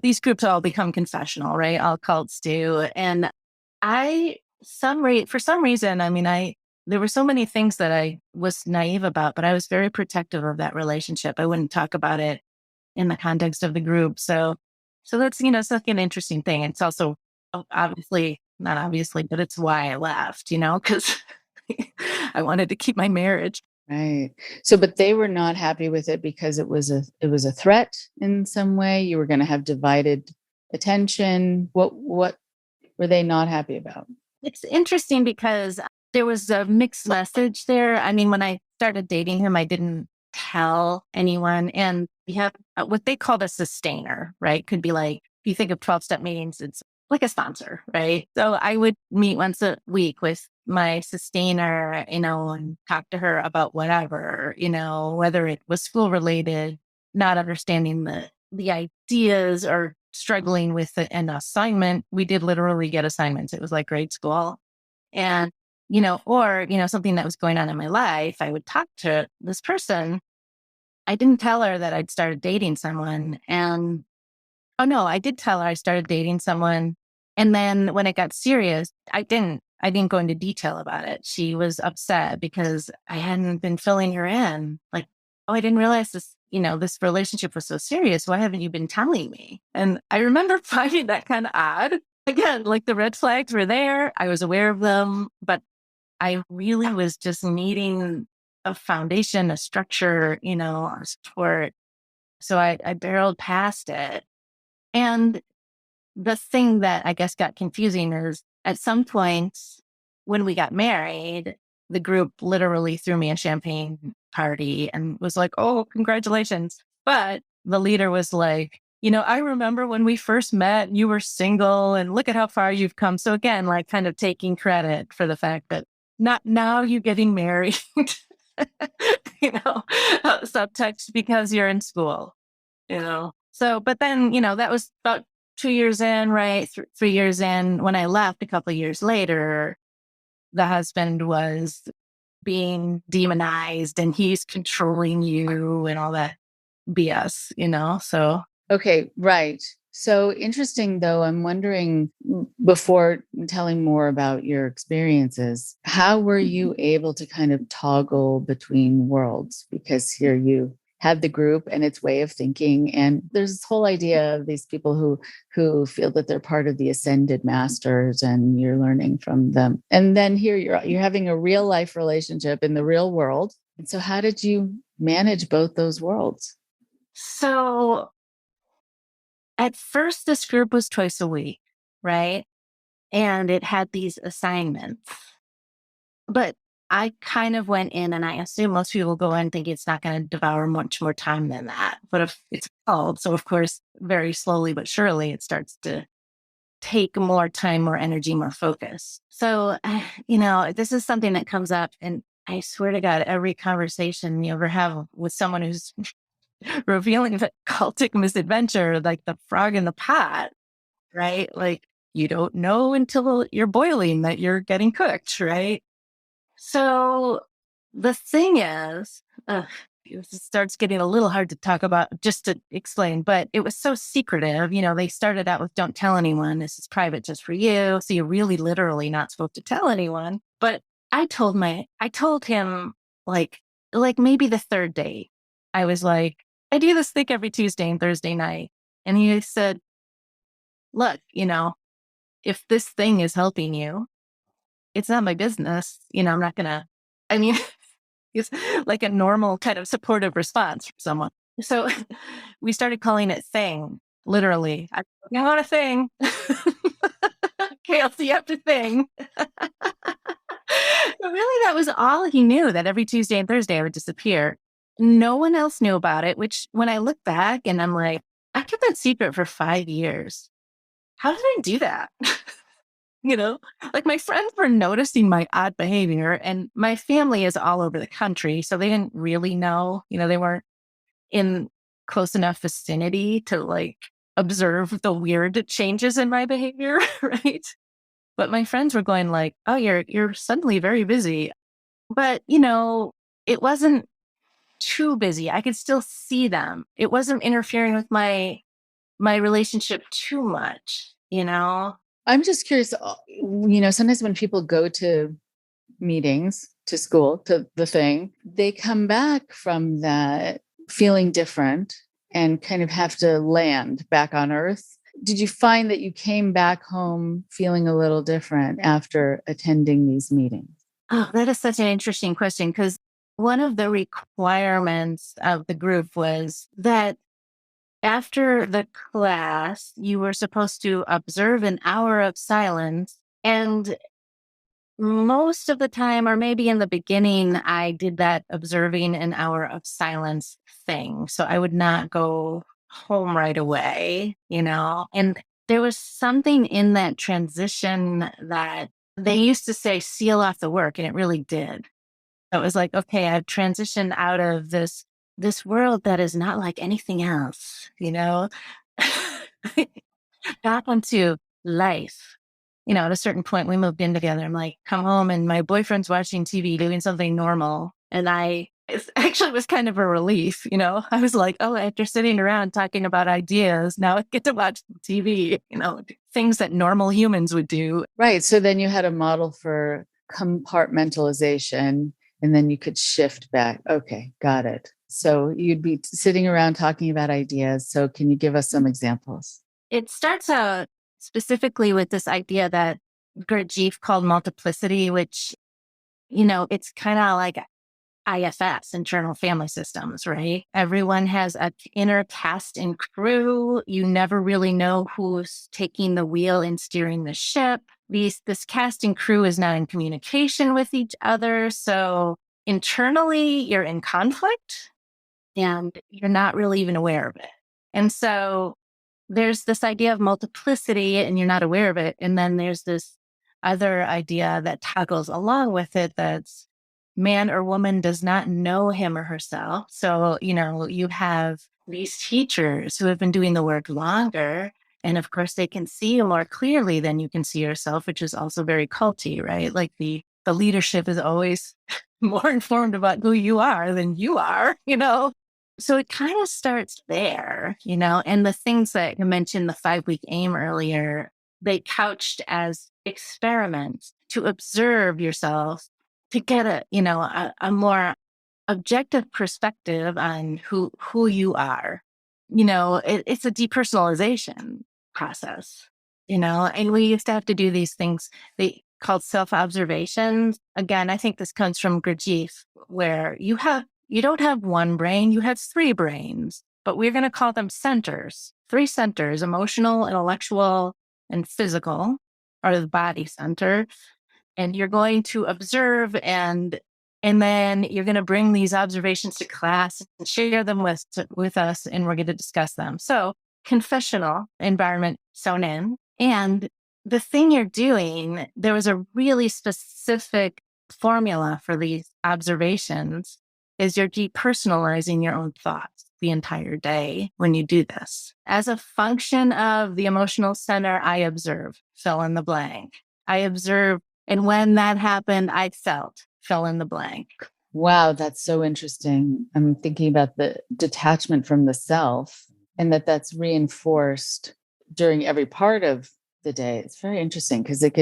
[SPEAKER 3] these groups all become confessional, right? All cults do. And for some reason, I mean, there were so many things that I was naive about, but I was very protective of that relationship. I wouldn't talk about it in the context of the group. So that's, it's like an interesting thing. It's also obviously, not obviously, but it's why I left, because I wanted to keep my marriage.
[SPEAKER 2] Right. So, but they were not happy with it because it was a threat in some way. You were going to have divided attention. What were they not happy about?
[SPEAKER 3] It's interesting because there was a mixed message there. I mean, when I started dating him, I didn't tell anyone. And we have what they called a sustainer, right? Could be like, if you think of 12-step meetings, it's like a sponsor, right? So I would meet once a week with my sustainer, and talk to her about whatever, whether it was school related, not understanding the ideas, or struggling with an assignment. We did literally get assignments. It was like grade school. And, or, something that was going on in my life, I would talk to this person. I didn't tell her that I'd started dating someone. And, oh no, I did tell her I started dating someone. And then when it got serious, I didn't go into detail about it. She was upset because I hadn't been filling her in. Like, oh, I didn't realize this, this relationship was so serious. Why haven't you been telling me? And I remember finding that kind of odd. Again, like, the red flags were there. I was aware of them, but I really was just needing a foundation, a structure, a support. So I barreled past it. And the thing that I guess got confusing is, at some point when we got married, the group literally threw me a champagne party and was like, oh, congratulations. But the leader was like, I remember when we first met, you were single, and look at how far you've come. So again, like, kind of taking credit for the fact that not now you getting married, subtext because you're in school, So, but then, that was about 2 years in, right? 3 years in. When I left a couple of years later, the husband was being demonized and he's controlling you and all that BS, so.
[SPEAKER 2] Okay, right. So interesting, though. I'm wondering, before telling more about your experiences, how were you able to kind of toggle between worlds? Because here you have the group and its way of thinking, and there's this whole idea of these people who feel that they're part of the ascended masters, and you're learning from them. And then here you're having a real life relationship in the real world. And so, how did you manage both those worlds?
[SPEAKER 3] So At first, this group was twice a week, right? And it had these assignments. But I kind of went in, and I assume most people go in thinking it's not going to devour much more time than that. But if it's called, so of course, very slowly but surely, it starts to take more time, more energy, more focus. So, this is something that comes up, and I swear to God, every conversation you ever have with someone who's revealing a cultic misadventure, like the frog in the pot, right? Like you don't know until you're boiling that you're getting cooked, right? So the thing is, it starts getting a little hard to talk about, just to explain, but it was so secretive. They started out with don't tell anyone. This is private just for you. So you're really literally not supposed to tell anyone. But I told him like maybe the third date, I was like, I do this thing every Tuesday and Thursday night. And he said, look, if this thing is helping you, it's not my business. I'm not going to, I mean, it's like a normal kind of supportive response from someone. So we started calling it thing, literally. I want a thing. Okay, I'll see you after thing. But really, that was all he knew, that every Tuesday and Thursday I would disappear. No one else knew about it, which when I look back and I'm like, I kept that secret for 5 years. How did I do that? Like my friends were noticing my odd behavior, and my family is all over the country. So they didn't really know, they weren't in close enough vicinity to like observe the weird changes in my behavior. Right. But my friends were going like, oh, you're suddenly very busy. But, it wasn't too busy. I could still see them. It wasn't interfering with my relationship too much.
[SPEAKER 2] I'm just curious, sometimes when people go to meetings, to school, to the thing, they come back from that feeling different and kind of have to land back on earth. Did you find that you came back home feeling a little different after attending these meetings?
[SPEAKER 3] Oh, that is such an interesting question, because one of the requirements of the group was that after the class, you were supposed to observe an hour of silence. And most of the time, or maybe in the beginning, I did that observing an hour of silence thing. So I would not go home right away, and there was something in that transition that they used to say, seal off the work. And it really did. It was like, okay, I've transitioned out of this world that is not like anything else, back onto life. At a certain point, we moved in together. I'm like, come home, and my boyfriend's watching TV, doing something normal. And it actually was kind of a relief. I was like, oh, after sitting around talking about ideas, now I get to watch TV, things that normal humans would do.
[SPEAKER 2] Right. So then you had a model for compartmentalization, and then you could shift back. Okay, got it. So you'd be sitting around talking about ideas. So can you give us some examples?
[SPEAKER 3] It starts out specifically with this idea that Gurdjieff called multiplicity, which, it's kind of like IFS, internal family systems, right? Everyone has an inner cast and crew. You never really know who's taking the wheel and steering the ship. This cast and crew is not in communication with each other. So internally, you're in conflict and you're not really even aware of it. And so there's this idea of multiplicity and you're not aware of it. And then there's this other idea that toggles along with it, that's man or woman does not know him or herself. So, you have these teachers who have been doing the work longer. And of course, they can see you more clearly than you can see yourself, which is also very culty, right? Like the leadership is always more informed about who you are than you are. So it kind of starts there, and the things that you mentioned, the 5-week aim earlier, they couched as experiments to observe yourself, to get a more objective perspective on who you are. It's a depersonalization process, and we used to have to do these things called self-observations. Again, I think this comes from Gurdjieff, where you don't have one brain, you have 3 brains, but we're going to call them centers. three centers, emotional, intellectual, and physical, are the body center. And you're going to observe and then you're going to bring these observations to class and share them with us, and we're going to discuss them. So confessional environment sewn in. And the thing you're doing, there was a really specific formula for these observations, is you're depersonalizing your own thoughts the entire day when you do this. As a function of the emotional center, I observe, fill in the blank. I observe, and when that happened, I felt, fill in the blank.
[SPEAKER 2] Wow, that's so interesting. I'm thinking about the detachment from the self and that's reinforced during every part of the day. It's very interesting because it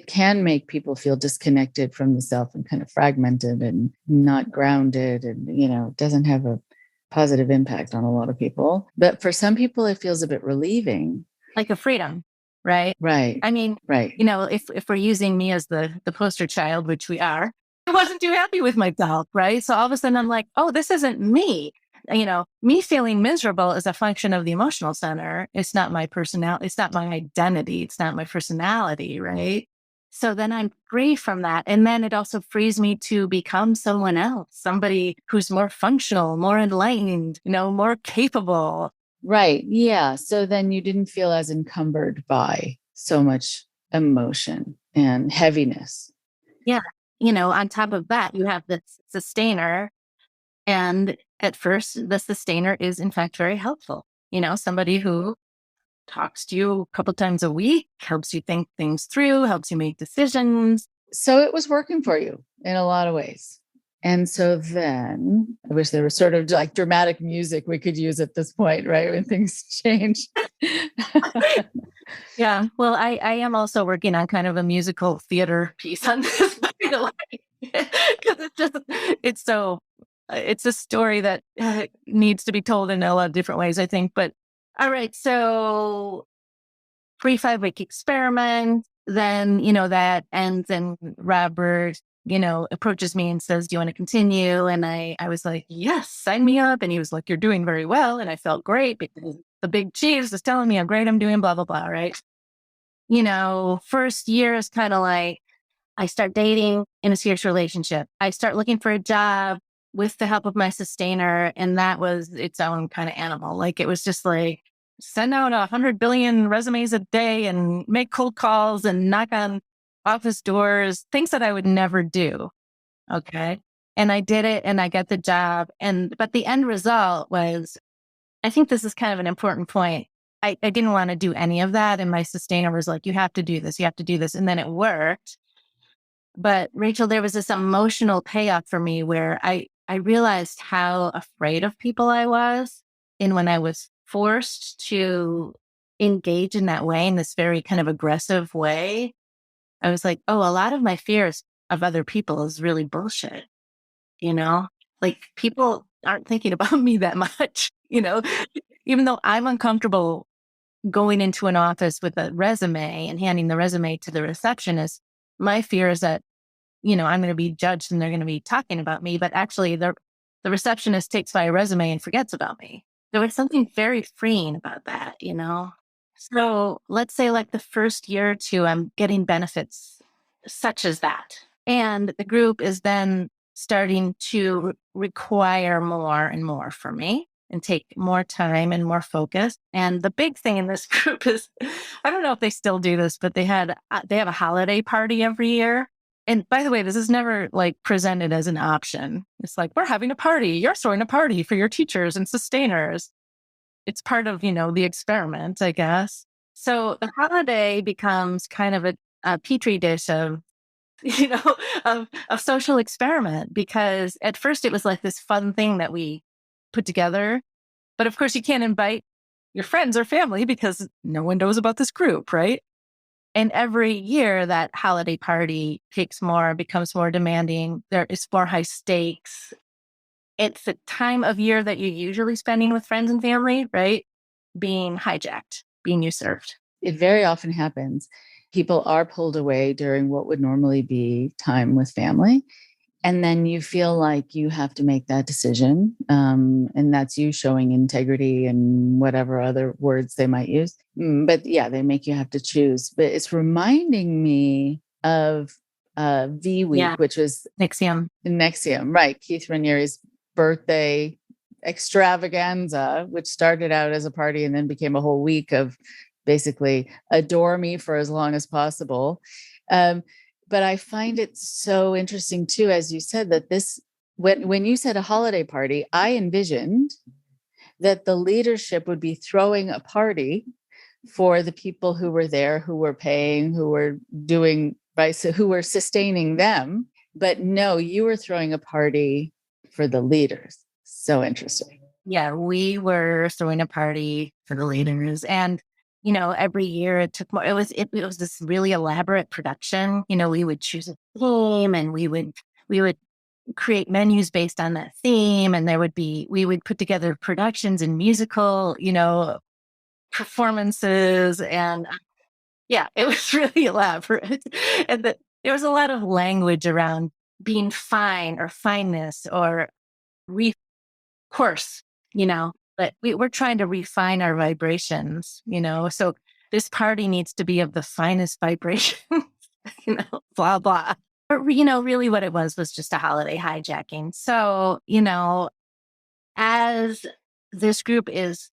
[SPEAKER 2] can make people feel disconnected from the self and kind of fragmented and not grounded, and doesn't have a positive impact on a lot of people. But for some people it feels a bit relieving.
[SPEAKER 3] Like a freedom, right?
[SPEAKER 2] Right.
[SPEAKER 3] I mean,
[SPEAKER 2] right.
[SPEAKER 3] If we're using me as the poster child, which we are, I wasn't too happy with myself, right? So all of a sudden I'm like, oh, this isn't me. Me feeling miserable is a function of the emotional center. It's not my personality. It's not my identity. It's not my personality, right? So then I'm free from that. And then it also frees me to become someone else, somebody who's more functional, more enlightened, more capable.
[SPEAKER 2] Right. Yeah. So then you didn't feel as encumbered by so much emotion and heaviness.
[SPEAKER 3] Yeah. On top of that, you have the sustainer. And at first, the sustainer is, in fact, very helpful. Somebody who talks to you a couple times a week, helps you think things through, helps you make decisions.
[SPEAKER 2] So it was working for you in a lot of ways. And so then I wish there was sort of like dramatic music we could use at this point, right? When things change.
[SPEAKER 3] Yeah. Well, I am also working on kind of a musical theater piece on this, because it's a story that needs to be told in a lot of different ways, I think. But all right. So 3-5 week experiment, then, that ends and Robert, approaches me and says, do you want to continue? And I was like, yes, sign me up. And he was like, you're doing very well. And I felt great because the big chief is telling me how great I'm doing, blah, blah, blah. Right. First year is kind of like, I start dating in a serious relationship. I start looking for a job with the help of my sustainer. And that was its own kind of animal. Like, it was just like, send out 100 billion resumes a day and make cold calls and knock on office doors, things that I would never do. Okay. And I did it and I got the job. But the end result was, I think this is kind of an important point. I didn't want to do any of that. And my sustainer was like, you have to do this. You have to do this. And then it worked. But Rachel, there was this emotional payoff for me where I realized how afraid of people I was. And when I was forced to engage in that way, in this very kind of aggressive way, I was like, oh, a lot of my fears of other people is really bullshit. Like, people aren't thinking about me that much, even though I'm uncomfortable going into an office with a resume and handing the resume to the receptionist. My fear is that, I'm going to be judged and they're going to be talking about me, but actually the receptionist takes my resume and forgets about me. There was something very freeing about that, So let's say like the first year or two, I'm getting benefits such as that. And the group is then starting to require more and more from me and take more time and more focus. And the big thing in this group is, I don't know if they still do this, but they have a holiday party every year. And by the way, this is never like presented as an option. It's like, we're having a party. You're throwing a party for your teachers and sustainers. It's part of, the experiment, I guess. So the holiday becomes kind of a petri dish of, of social experiment, because at first it was like this fun thing that we put together. But of course, you can't invite your friends or family because no one knows about this group, right? And every year that holiday party becomes more demanding. There is more high stakes. It's a time of year that you're usually spending with friends and family, right? Being hijacked, being usurped.
[SPEAKER 2] It very often happens. People are pulled away during what would normally be time with family. And then you feel like you have to make that decision. And that's you showing integrity and whatever other words they might use. But yeah, they make you have to choose. But it's reminding me of V Week, which was Nexium, right? Keith Raniere's birthday extravaganza, which started out as a party and then became a whole week of basically adore me for as long as possible. But I find it so interesting too, as you said, that this, when you said a holiday party, I envisioned that the leadership would be throwing a party for the people who were there, who were paying, who were doing, right, so who were sustaining them. But no, you were throwing a party for the leaders. So interesting.
[SPEAKER 3] Yeah, we were throwing a party for the leaders. And every year it took more. It was this really elaborate production. We would choose a theme, and we would create menus based on that theme. And we would put together productions and musical, performances. And yeah, it was really elaborate. And there was a lot of language around being fine or fineness or course, but we're trying to refine our vibrations, so this party needs to be of the finest vibration, blah, blah. But, really what it was just a holiday hijacking. So, as this group is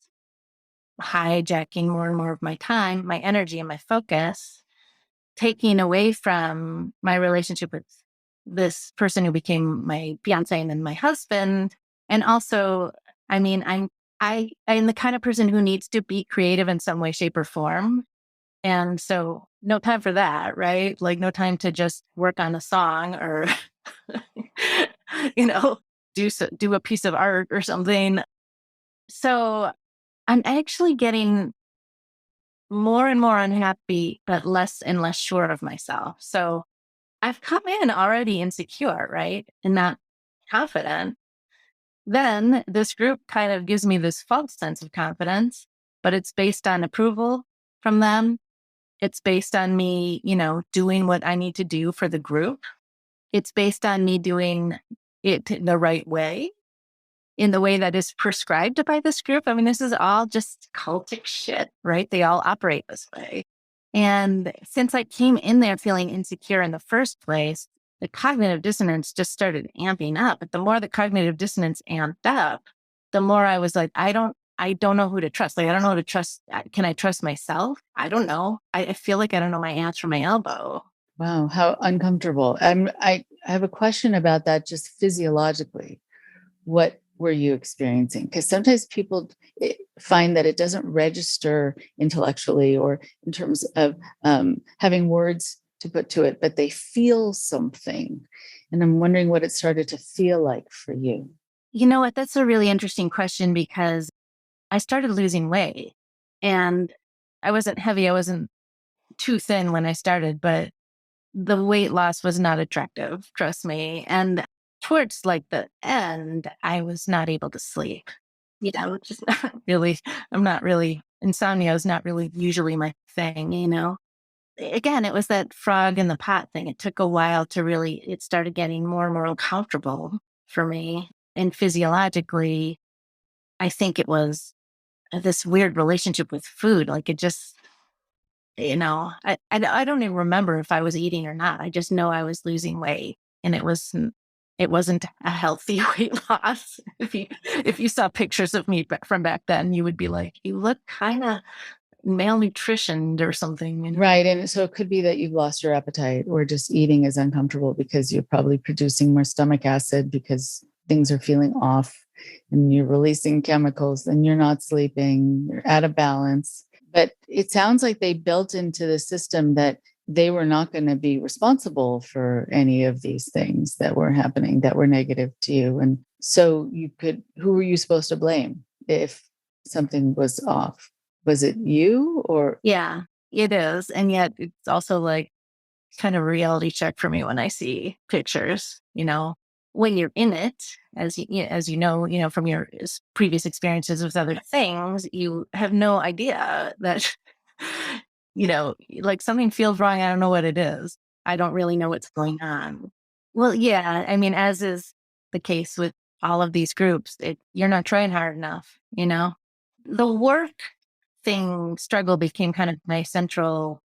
[SPEAKER 3] hijacking more and more of my time, my energy, and my focus, taking away from my relationship with this person who became my fiance and then my husband. And also, I'm the kind of person who needs to be creative in some way, shape, or form. And so no time for that, right? Like no time to just work on a song or, do a piece of art or something. So I'm actually getting more and more unhappy, but less and less sure of myself. So I've come in already insecure, right? And not confident. Then this group kind of gives me this false sense of confidence, but it's based on approval from them. It's based on me, doing what I need to do for the group. It's based on me doing it the right way, in the way that is prescribed by this group. I mean, this is all just cultic shit, right? They all operate this way. And since I came in there feeling insecure in the first place, the cognitive dissonance just started amping up. But the more the cognitive dissonance amped up, the more I was like, I don't know who to trust. Like, I don't know who to trust. Can I trust myself? I don't know. I feel like I don't know my ants from my elbow.
[SPEAKER 2] Wow, how uncomfortable. I have a question about that just physiologically. What were you experiencing? Because sometimes people find that it doesn't register intellectually or in terms of having words to put to it, but they feel something. And I'm wondering what it started to feel like for you.
[SPEAKER 3] You know what? That's a really interesting question, because I started losing weight, and I wasn't heavy. I wasn't too thin when I started, but the weight loss was not attractive, trust me. And towards like the end, I was not able to sleep. Just not really, insomnia is not really usually my thing, Again, it was that frog in the pot thing. It took a while to it started getting more and more uncomfortable for me. And physiologically, I think it was this weird relationship with food. Like it just, I don't even remember if I was eating or not. I just know I was losing weight, and it wasn't a healthy weight loss. If you saw pictures of me from back then, you would be like, you look kind of malnutritioned or something.
[SPEAKER 2] Right. And so it could be that you've lost your appetite, or just eating is uncomfortable because you're probably producing more stomach acid because things are feeling off and you're releasing chemicals and you're not sleeping, you're out of balance. But it sounds like they built into the system that they were not going to be responsible for any of these things that were happening that were negative to you. And so who were you supposed to blame if something was off? Was it you or?
[SPEAKER 3] Yeah, it is. And yet it's also like kind of a reality check for me when I see pictures, when you're in it, as you know, from your previous experiences with other things, you have no idea that, like something feels wrong. I don't know what it is. I don't really know what's going on. Well, yeah. I mean, as is the case with all of these groups, you're not trying hard enough, you know? The work thing struggle became kind of my central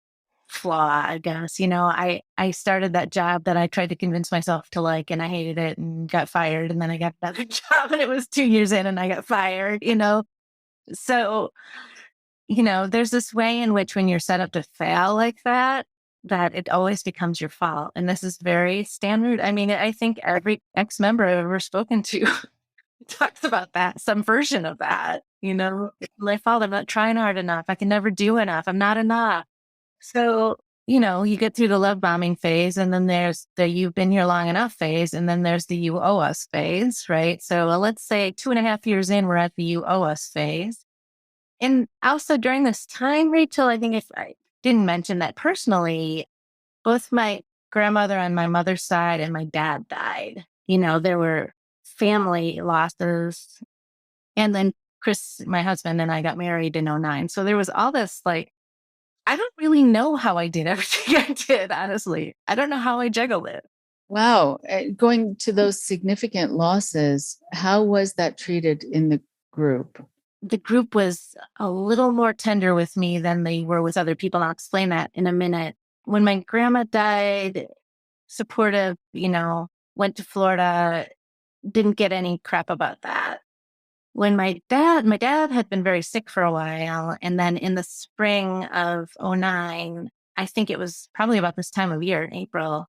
[SPEAKER 3] flaw, I guess. I started that job that I tried to convince myself to like, and I hated it and got fired. And then I got another job and it was 2 years in and I got fired. So, there's this way in which when you're set up to fail like that, that it always becomes your fault. And this is very standard. I mean, I think every ex-member I've ever spoken to talks about that, some version of that, it's my fault. I'm not trying hard enough. I can never do enough. I'm not enough. So, you get through the love bombing phase, and then there's the you've been here long enough phase, and then there's the you owe us phase, right? So let's say 2.5 years in, we're at the you owe us phase. And also during this time, Rachel, I think if I didn't mention that personally, both my grandmother on my mother's side and my dad died. There were family losses. And then Chris, my husband, and I got married in '09. So there was all this I don't really know how I did everything I did, honestly. I don't know how I juggled it.
[SPEAKER 2] Wow. Going to those significant losses, how was that treated in the group?
[SPEAKER 3] The group was a little more tender with me than they were with other people. I'll explain that in a minute. When my grandma died, supportive, went to Florida, didn't get any crap about that. When my dad had been very sick for a while. And then in the spring of '09, I think it was probably about this time of year, in April,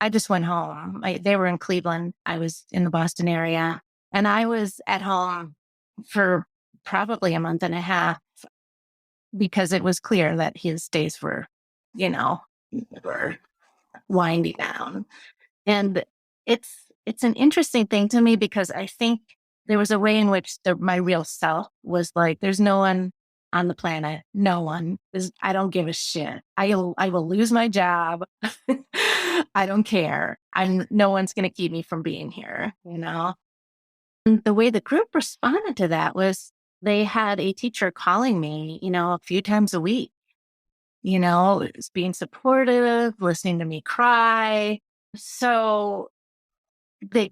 [SPEAKER 3] I just went home. They were in Cleveland. I was in the Boston area. And I was at home for probably a month and a half because it was clear that his days were winding down. And it's an interesting thing to me because I think there was a way in which my real self was like, there's no one on the planet. No one is, I don't give a shit. I will lose my job. I don't care. No one's going to keep me from being here, And the way the group responded to that was they had a teacher calling me, a few times a week, it was being supportive, listening to me cry. So they,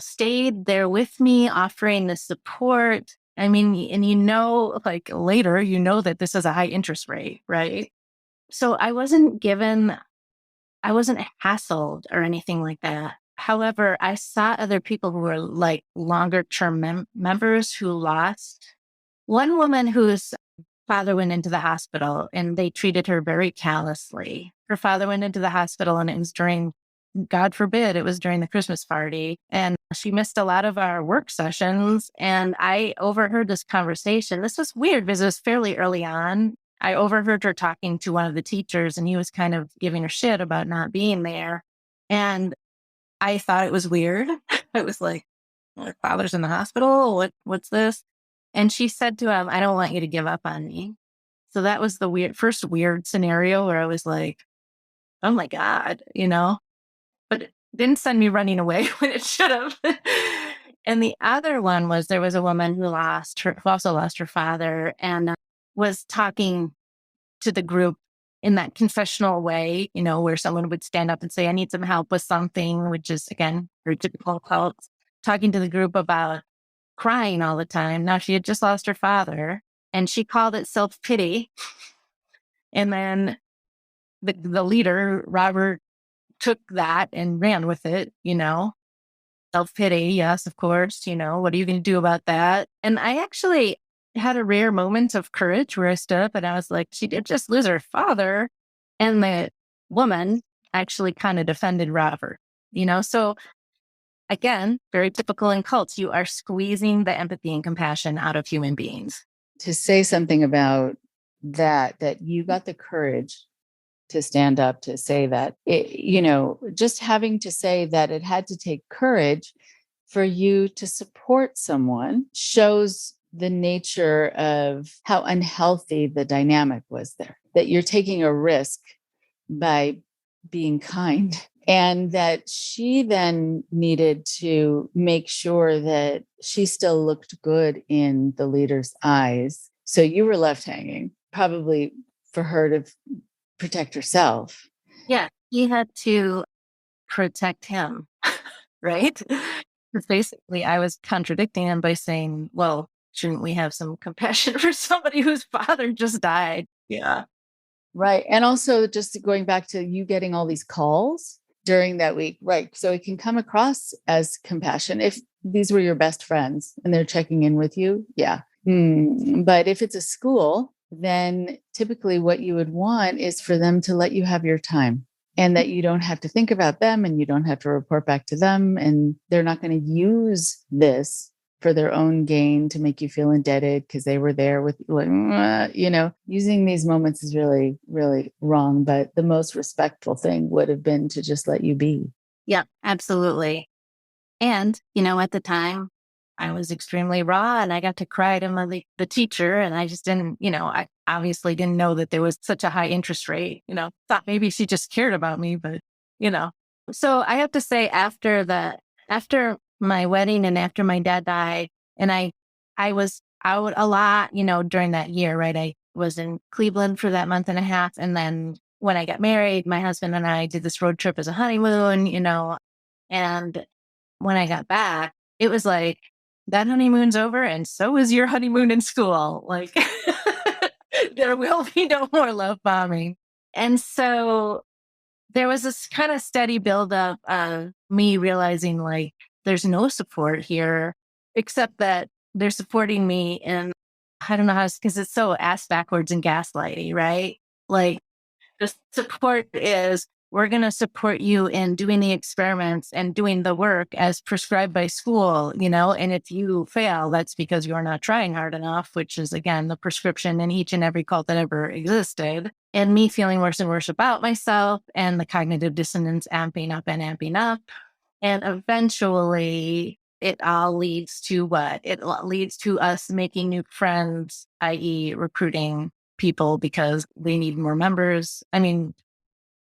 [SPEAKER 3] stayed there with me, offering the support. I mean, and like later, that this is a high interest rate, right? So I wasn't hassled or anything like that. However, I saw other people who were like longer term members who lost. One woman whose father went into the hospital and they treated her very callously. Her father went into the hospital and it was during, God forbid, it was during the Christmas party. And she missed a lot of our work sessions. And I overheard this conversation. This was weird because it was fairly early on. I overheard her talking to one of the teachers and he was kind of giving her shit about not being there. And I thought it was weird. I was like, my father's in the hospital. What's this? And she said to him, I don't want you to give up on me. So that was the first weird scenario where I was like, oh my God, but it didn't send me running away when it should have. And the other one was there was a woman who also lost her father and was talking to the group in that confessional way, where someone would stand up and say, I need some help with something, which is, again, very typical cults, talking to the group about crying all the time. Now, she had just lost her father and she called it self-pity. And then the leader, Robert, took that and ran with it, self-pity. Yes, of course. What are you going to do about that? And I actually had a rare moment of courage where I stood up and I was like, she did just lose her father. And the woman actually kind of defended Robert, so again, very typical in cults. You are squeezing the empathy and compassion out of human beings.
[SPEAKER 2] To say something about that you got the courage to stand up to say that, just having to say that it had to take courage for you to support someone shows the nature of how unhealthy the dynamic was there, that you're taking a risk by being kind. And that she then needed to make sure that she still looked good in the leader's eyes. So you were left hanging, probably for her to protect herself.
[SPEAKER 3] Yeah, he had to protect him, right? Because basically I was contradicting him by saying, well, shouldn't we have some compassion for somebody whose father just died? Yeah.
[SPEAKER 2] Right. And also just going back to you getting all these calls during that week. Right. So it can come across as compassion if these were your best friends and they're checking in with you. Yeah. But if it's a school, then typically what you would want is for them to let you have your time and that you don't have to think about them and you don't have to report back to them. And they're not going to use this for their own gain to make you feel indebted because they were there with using these moments is really, really wrong. But the most respectful thing would have been to just let you be.
[SPEAKER 3] Yeah, absolutely. And, at the time I was extremely raw and I got to cry to the teacher and I just didn't, I obviously didn't know that there was such a high interest rate, thought maybe she just cared about me, but, so I have to say after my wedding and after my dad died and I was out a lot, during that year, right? I was in Cleveland for that month and a half. And then when I got married, my husband and I did this road trip as a honeymoon, and when I got back, it was like, that honeymoon's over and so is your honeymoon in school. Like, there will be no more love bombing. And so there was this kind of steady buildup of me realizing like, there's no support here, except that they're supporting me in, I don't know how, because it's so ass backwards and gaslighty, right? Like, the support is, we're going to support you in doing the experiments and doing the work as prescribed by school, and if you fail, that's because you're not trying hard enough, which is, again, the prescription in each and every cult that ever existed. And me feeling worse and worse about myself and the cognitive dissonance amping up and amping up. And eventually it all leads to what? It leads to us making new friends, i.e. recruiting people because they need more members. I mean,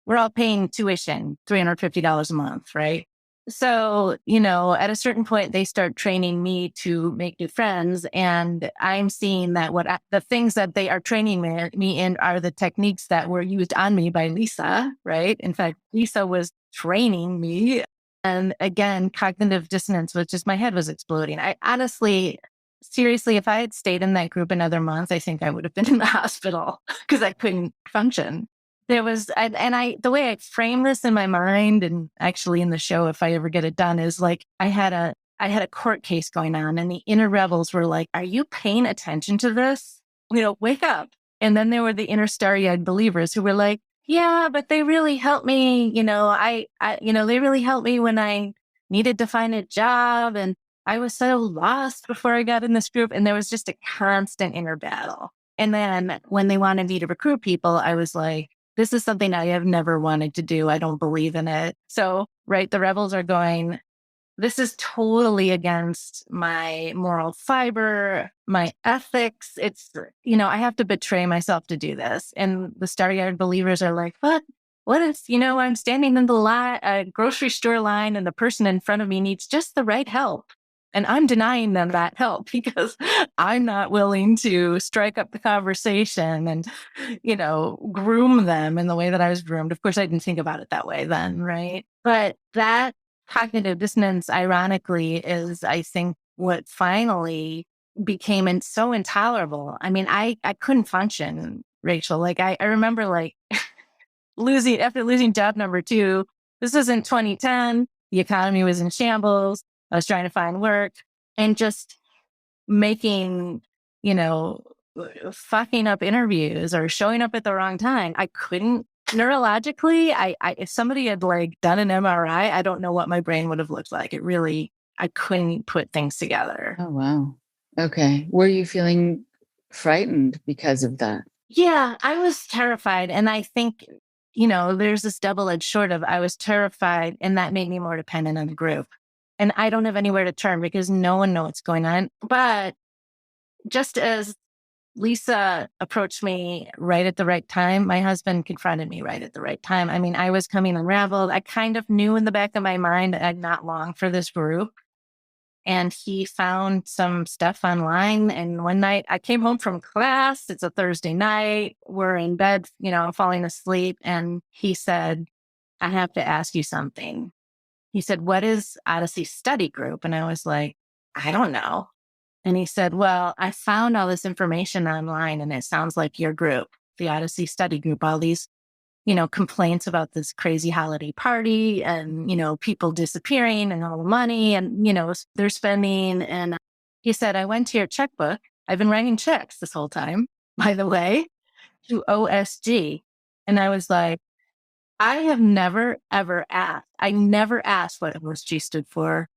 [SPEAKER 3] we're all paying tuition, $350 a month, right? So, at a certain point, they start training me to make new friends. And I'm seeing that the things that they are training me in are the techniques that were used on me by Lisa, right? In fact, Lisa was training me. And again, cognitive dissonance was just, my head was exploding. I honestly, seriously, if I had stayed in that group another month, I think I would have been in the hospital because I couldn't function. There was, the way I frame this in my mind and actually in the show, if I ever get it done, is like, I had a court case going on and the inner rebels were like, are you paying attention to this? Wake up. And then there were the inner starry-eyed believers who were like, yeah, but they really helped me. They really helped me when I needed to find a job. And I was so lost before I got in this group. And there was just a constant inner battle. And then when they wanted me to recruit people, I was like, this is something I have never wanted to do. I don't believe in it. So, right, the rebels are going, this is totally against my moral fiber, my ethics. It's, I have to betray myself to do this. And the starry-eyed believers are like, what if, I'm standing in the grocery store line and the person in front of me needs just the right help. And I'm denying them that help because I'm not willing to strike up the conversation and, groom them in the way that I was groomed. Of course, I didn't think about it that way then, right? But that cognitive dissonance, ironically, is, I think, what finally became so intolerable. I mean, I couldn't function, Rachel. Like, I remember like after losing job number 2, this was in 2010. The economy was in shambles. I was trying to find work and just making, fucking up interviews or showing up at the wrong time. I couldn't neurologically. If somebody had like done an MRI, I don't know what my brain would have looked like. I couldn't put things together.
[SPEAKER 2] Oh, wow. Okay. Were you feeling frightened because of that?
[SPEAKER 3] Yeah, I was terrified. And I think, there's this double-edged sword of, I was terrified and that made me more dependent on the group. And I don't have anywhere to turn because no one knows what's going on. But just as Lisa approached me right at the right time, my husband confronted me right at the right time. I mean, I was coming unraveled. I kind of knew in the back of my mind I'd not long for this group. And he found some stuff online. And one night I came home from class. It's a Thursday night. We're in bed, falling asleep. And he said, I have to ask you something. He said, what is Odyssey Study Group? And I was like, I don't know. And he said, well, I found all this information online and it sounds like your group, the Odyssey Study Group, all these, complaints about this crazy holiday party and, people disappearing and all the money and, they're spending. And he said, I went to your checkbook. I've been writing checks this whole time, by the way, to OSG. And I was like, I have never, ever asked. I never asked what OSG stood for.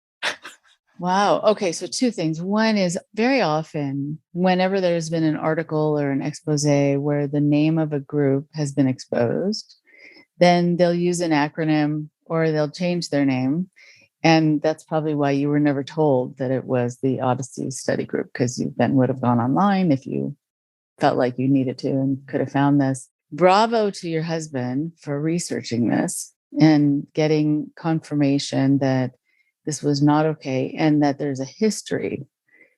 [SPEAKER 2] Wow. Okay. So two things. One is very often, whenever there's been an article or an expose where the name of a group has been exposed, then they'll use an acronym or they'll change their name. And that's probably why you were never told that it was the Odyssey Study Group, because you then would have gone online if you felt like you needed to and could have found this. Bravo to your husband for researching this and getting confirmation that this was not okay and that there's a history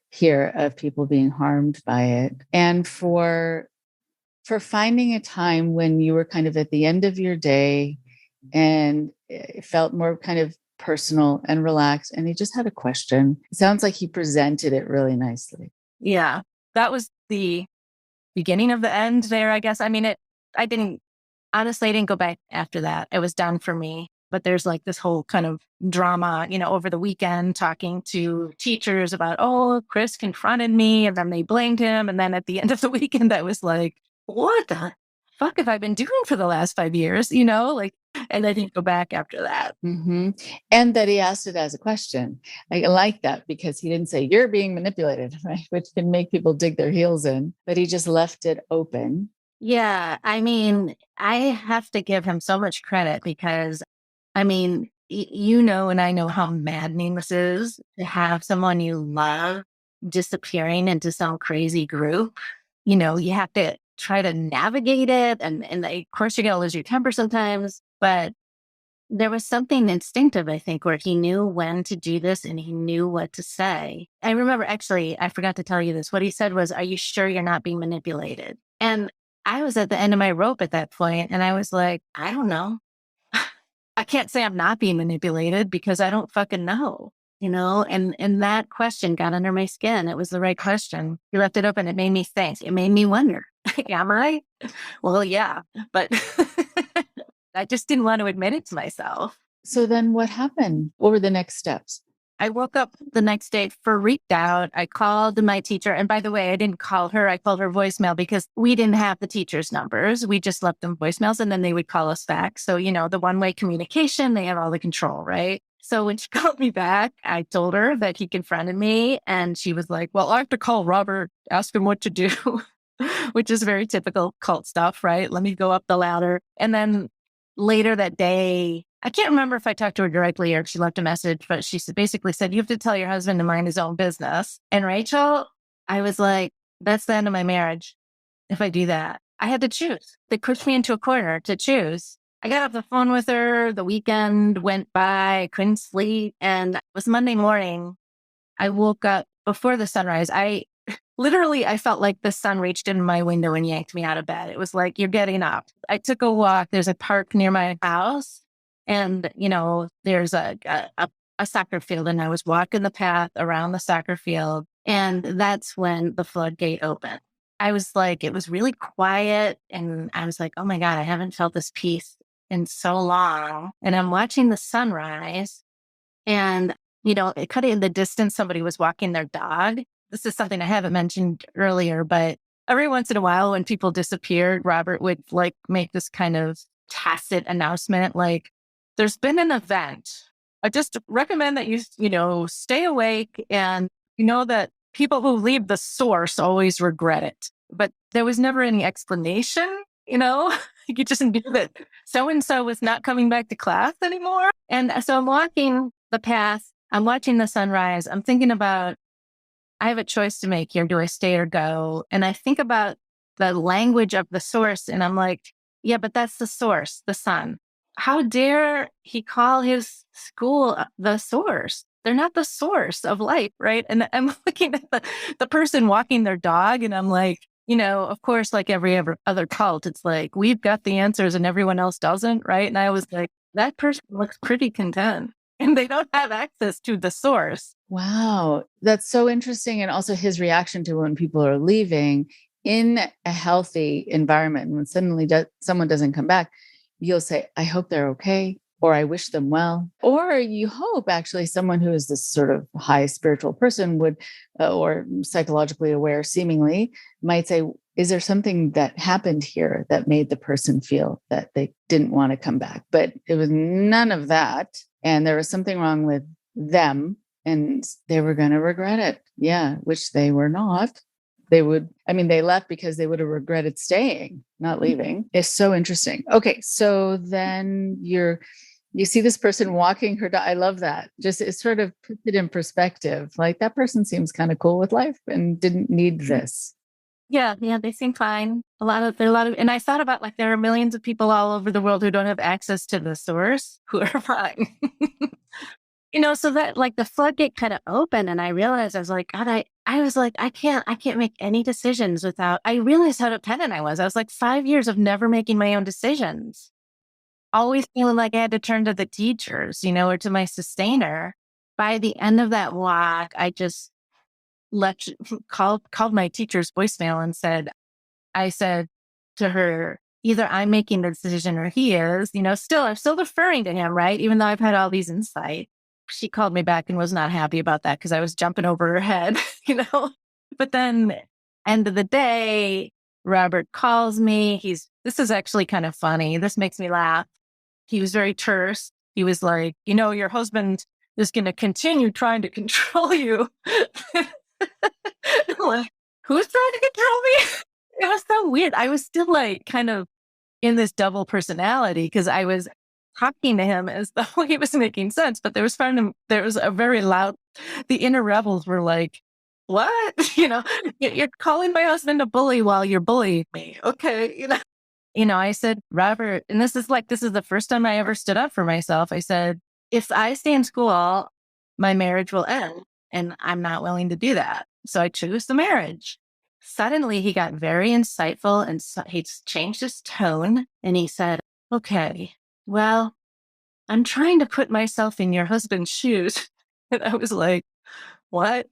[SPEAKER 2] here of people being harmed by it. And for finding a time when you were kind of at the end of your day and it felt more kind of personal and relaxed and he just had a question. It sounds like he presented it really nicely.
[SPEAKER 3] Yeah, that was the beginning of the end there, I guess. I mean, I didn't go back after that. It was done for me. But there's like this whole kind of drama, over the weekend, talking to teachers about, oh, Chris confronted me and then they blamed him. And then at the end of the weekend, I was like, what the fuck have I been doing for the last 5 years? And I didn't go back after that.
[SPEAKER 2] Mm-hmm. And that he asked it as a question. I like that because he didn't say you're being manipulated, right? Which can make people dig their heels in, but he just left it open.
[SPEAKER 3] Yeah. I mean, I have to give him so much credit because and I know how maddening this is to have someone you love disappearing into some crazy group. You have to try to navigate it. And of course, you're going to lose your temper sometimes. But there was something instinctive, I think, where he knew when to do this and he knew what to say. I remember, actually, I forgot to tell you this. What he said was, are you sure you're not being manipulated? And I was at the end of my rope at that point, and I was like, I don't know. I can't say I'm not being manipulated because I don't fucking know, and that question got under my skin. It was the right question. You left it open. It made me think. It made me wonder, am I? Well, yeah, but I just didn't want to admit it to myself.
[SPEAKER 2] So then what happened? What were the next steps?
[SPEAKER 3] I woke up the next day freaked out. I called my teacher. And by the way, I didn't call her. I called her voicemail because we didn't have the teacher's numbers. We just left them voicemails and then they would call us back. So, the one-way communication, they have all the control, right? So when she called me back, I told her that he confronted me and she was like, well, I have to call Robert, ask him what to do, which is very typical cult stuff, right? Let me go up the ladder. And then later that day, I can't remember if I talked to her directly or if she left a message, but she basically said, you have to tell your husband to mind his own business. And Rachel, I was like, that's the end of my marriage. If I do that, I had to choose. They pushed me into a corner to choose. I got off the phone with her. The weekend went by. I couldn't sleep. And it was Monday morning. I woke up before the sunrise. I felt like the sun reached in my window and yanked me out of bed. It was like, you're getting up. I took a walk. There's a park near my house. And, there's a soccer field and I was walking the path around the soccer field. And that's when the floodgate opened. I was like, it was really quiet. And I was like, oh my God, I haven't felt this peace in so long. And I'm watching the sunrise and, kind of in the distance, somebody was walking their dog. This is something I haven't mentioned earlier, but every once in a while when people disappeared, Robert would make this kind of tacit announcement, like, there's been an event. I just recommend that you stay awake and that people who leave the source always regret it. But there was never any explanation, you just knew that so-and-so was not coming back to class anymore. And so I'm walking the path. I'm watching the sunrise. I'm thinking about, I have a choice to make here. Do I stay or go? And I think about the language of the source and I'm like, yeah, but that's the source, the sun. How dare he call his school the source? They're not the source of life, right? And I'm looking at the person walking their dog and I'm like, of course, like every other cult, it's like, we've got the answers and everyone else doesn't, right? And I was like, that person looks pretty content and they don't have access to the source.
[SPEAKER 2] Wow. That's so interesting. And also his reaction to when people are leaving in a healthy environment. When suddenly someone doesn't come back, you'll say, I hope they're okay, or I wish them well. Or you hope actually someone who is this sort of high spiritual person would, or psychologically aware seemingly, might say, is there something that happened here that made the person feel that they didn't want to come back? But it was none of that. And there was something wrong with them and they were going to regret it. Yeah, which they were not. They left because they would have regretted staying, not leaving. It's so interesting. Okay. So then you see this person walking her dog. I love that. Just it sort of puts it in perspective. Like that person seems kind of cool with life and didn't need this.
[SPEAKER 3] Yeah, they seem fine. And I thought about like there are millions of people all over the world who don't have access to the source who are fine. So that like the floodgate kind of opened and I realized I was like, God, I was like, I can't make any decisions without, I realized how dependent I was. I was like 5 years of never making my own decisions, always feeling like I had to turn to the teachers, or to my sustainer. By the end of that walk, I just called my teacher's voicemail and I said to her, either I'm making the decision or he is, I'm still deferring to him, right? Even though I've had all these insights. She called me back and was not happy about that because I was jumping over her head, But then end of the day, Robert calls me. This is actually kind of funny. This makes me laugh. He was very terse. He was like, your husband is going to continue trying to control you. Like, who's trying to control me? It was so weird. I was still like kind of in this double personality because I was talking to him as though he was making sense, but there was a very loud, the inner rebels were like, what? You're calling my husband a bully while you're bullying me. Okay. I said, Robert, and this is the first time I ever stood up for myself. I said, if I stay in school, my marriage will end and I'm not willing to do that. So I choose the marriage. Suddenly he got very insightful and he changed his tone and he said, okay, well, I'm trying to put myself in your husband's shoes. And I was like, what?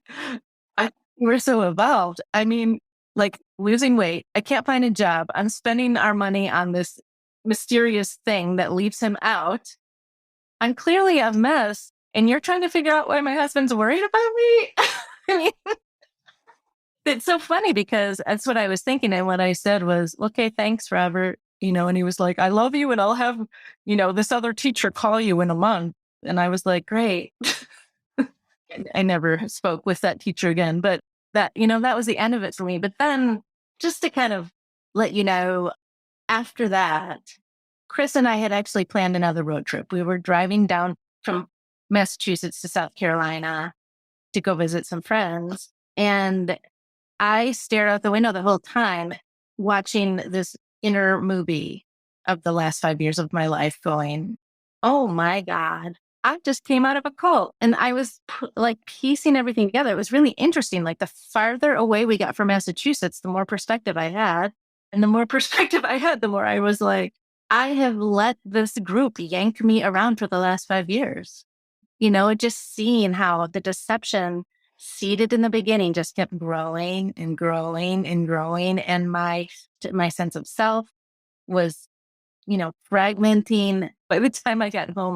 [SPEAKER 3] We're so evolved. I mean, like losing weight. I can't find a job. I'm spending our money on this mysterious thing that leaves him out. I'm clearly a mess. And you're trying to figure out why my husband's worried about me? I mean, it's so funny because that's what I was thinking. And what I said was, okay, thanks, Robert. And he was like, I love you. And I'll have, this other teacher call you in a month. And I was like, great. I never spoke with that teacher again, but that was the end of it for me. But then just to kind of let you know, after that, Chris and I had actually planned another road trip. We were driving down from Massachusetts to South Carolina to go visit some friends. And I stared out the window the whole time watching this inner movie of the last 5 years of my life going, oh my God, I just came out of a cult. And I was like piecing everything together. It was really interesting. Like the farther away we got from Massachusetts, the more perspective I had. And the more perspective I had, the more I was like, I have let this group yank me around for the last 5 years. Just seeing how the deception seeded in the beginning just kept growing and growing and growing. And my sense of self was, fragmenting. By the time I got home,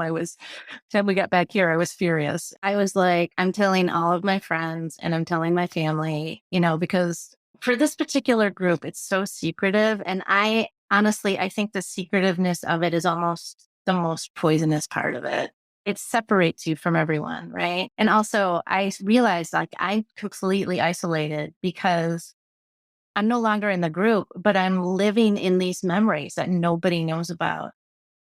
[SPEAKER 3] time we got back here, I was furious. I was like, I'm telling all of my friends and I'm telling my family, because for this particular group, it's so secretive. And I think the secretiveness of it is almost the most poisonous part of it. It separates you from everyone, right? And also I realized like I'm completely isolated because I'm no longer in the group, but I'm living in these memories that nobody knows about.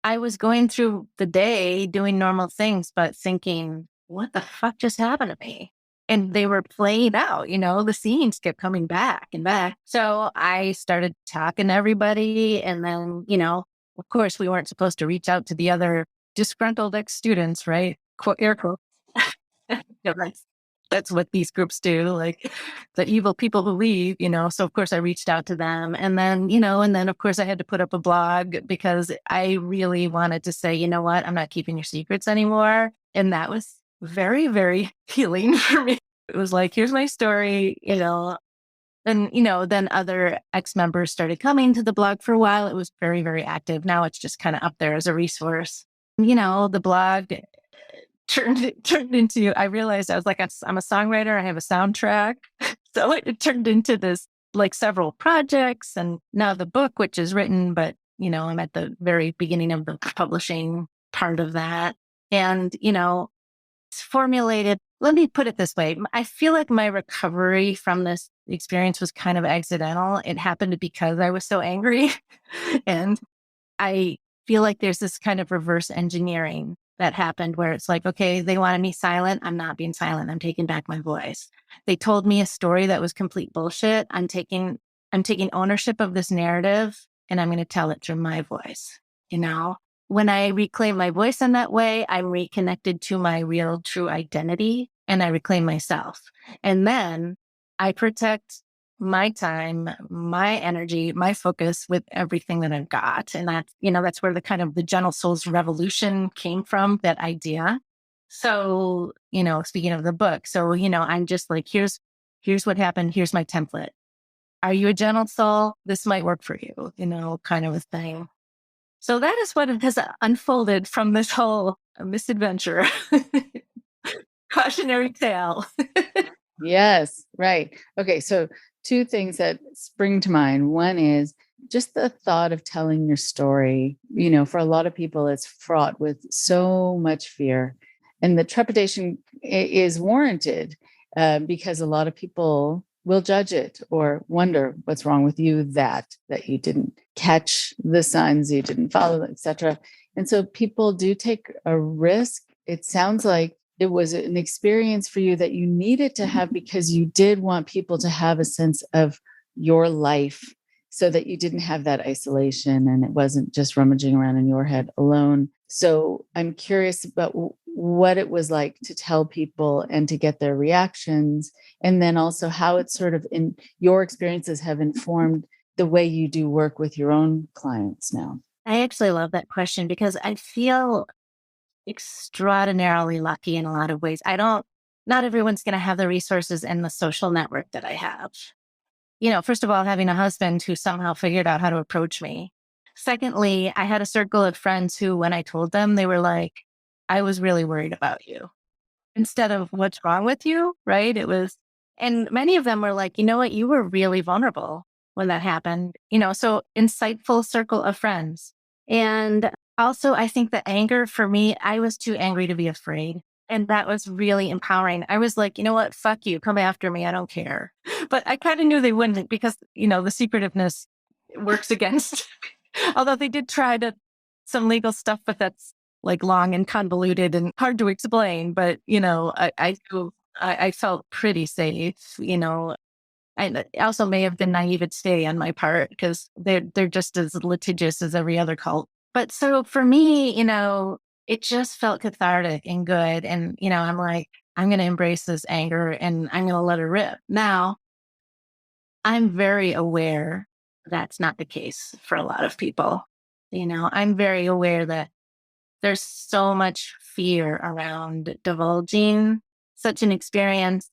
[SPEAKER 3] I was going through the day doing normal things, but thinking, what the fuck just happened to me? And they were played out, the scenes kept coming back and back. So I started talking to everybody. And then, of course, we weren't supposed to reach out to the other disgruntled ex-students, right? Air quotes. Yeah, right. That's what these groups do, like the evil people who leave, So of course I reached out to them. And then of course I had to put up a blog because I really wanted to say, you know what, I'm not keeping your secrets anymore. And that was very, very healing for me. It was like, here's my story, And, then other ex-members started coming to the blog. For a while. It was very, very active. Now it's just kind of up there as a resource. The blog turned into, I realized I was like, I'm a songwriter. I have a soundtrack. So it turned into this, like several projects, and now the book, which is written, but, I'm at the very beginning of the publishing part of that. And, it's formulated. Let me put it this way. I feel like my recovery from this experience was kind of accidental. It happened because I was so angry. And I feel like there's this kind of reverse engineering that happened where it's like, okay, they wanted me silent. I'm not being silent. I'm taking back my voice. They told me a story that was complete bullshit. I'm taking ownership of this narrative, and I'm going to tell it through my voice. When I reclaim my voice in that way, I'm reconnected to my real true identity, and I reclaim myself. And then I protect my time, my energy, my focus with everything that I've got. And that's where the kind of the gentle souls revolution came from, that idea. So, speaking of the book, so, I'm just like, here's what happened. Here's my template. Are you a gentle soul? This might work for you, kind of a thing. So that is what has unfolded from this whole misadventure. Cautionary tale.
[SPEAKER 2] Yes, right. Okay, so two things that spring to mind. One is just the thought of telling your story. For a lot of people, it's fraught with so much fear, and the trepidation is warranted because a lot of people will judge it or wonder what's wrong with you, that you didn't catch the signs, you didn't follow, etc. And so people do take a risk. It sounds like it was an experience for you that you needed to have because you did want people to have a sense of your life so that you didn't have that isolation and it wasn't just rummaging around in your head alone. So I'm curious about what it was like to tell people and to get their reactions, and then also how it's sort of in your experiences have informed the way you do work with your own clients now.
[SPEAKER 3] I actually love that question because I feel extraordinarily lucky in a lot of ways. Not everyone's going to have the resources and the social network that I have. First of all, having a husband who somehow figured out how to approach me. Secondly, I had a circle of friends who, when I told them, they were like, I was really worried about you. Instead of what's wrong with you, right? And many of them were like, you know what? You were really vulnerable when that happened. So insightful circle of friends. And also, I think the anger for me, I was too angry to be afraid. And that was really empowering. I was like, you know what? Fuck you. Come after me. I don't care. But I kind of knew they wouldn't because, the secretiveness works against, although they did try some legal stuff, but that's like long and convoluted and hard to explain. But, I felt pretty safe, I also may have been naivete on my part because they're just as litigious as every other cult. But so for me, it just felt cathartic and good. And, I'm like, I'm going to embrace this anger and I'm going to let it rip. Now, I'm very aware that's not the case for a lot of people. I'm very aware that there's so much fear around divulging such an experience,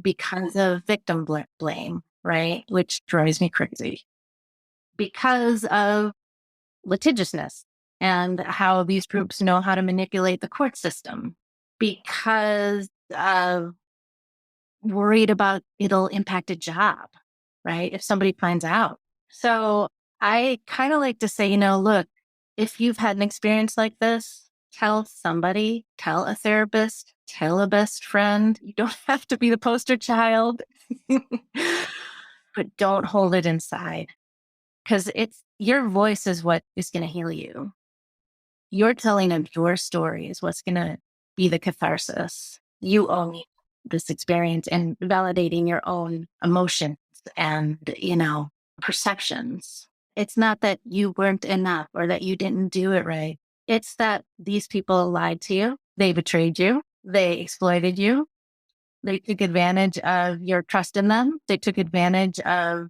[SPEAKER 3] because of victim blame, right? Which drives me crazy because of litigiousness and how these groups know how to manipulate the court system, because of worried about it'll impact a job, right? If somebody finds out. So I kind of like to say, look, if you've had an experience like this, tell somebody, tell a therapist, tell a best friend. You don't have to be the poster child, but don't hold it inside because your voice is what is going to heal you. Your telling of your story is what's going to be the catharsis. You own this experience and validating your own emotions and, perceptions. It's not that you weren't enough or that you didn't do it right. It's that these people lied to you. They betrayed you. They exploited you. They took advantage of your trust in them. They took advantage of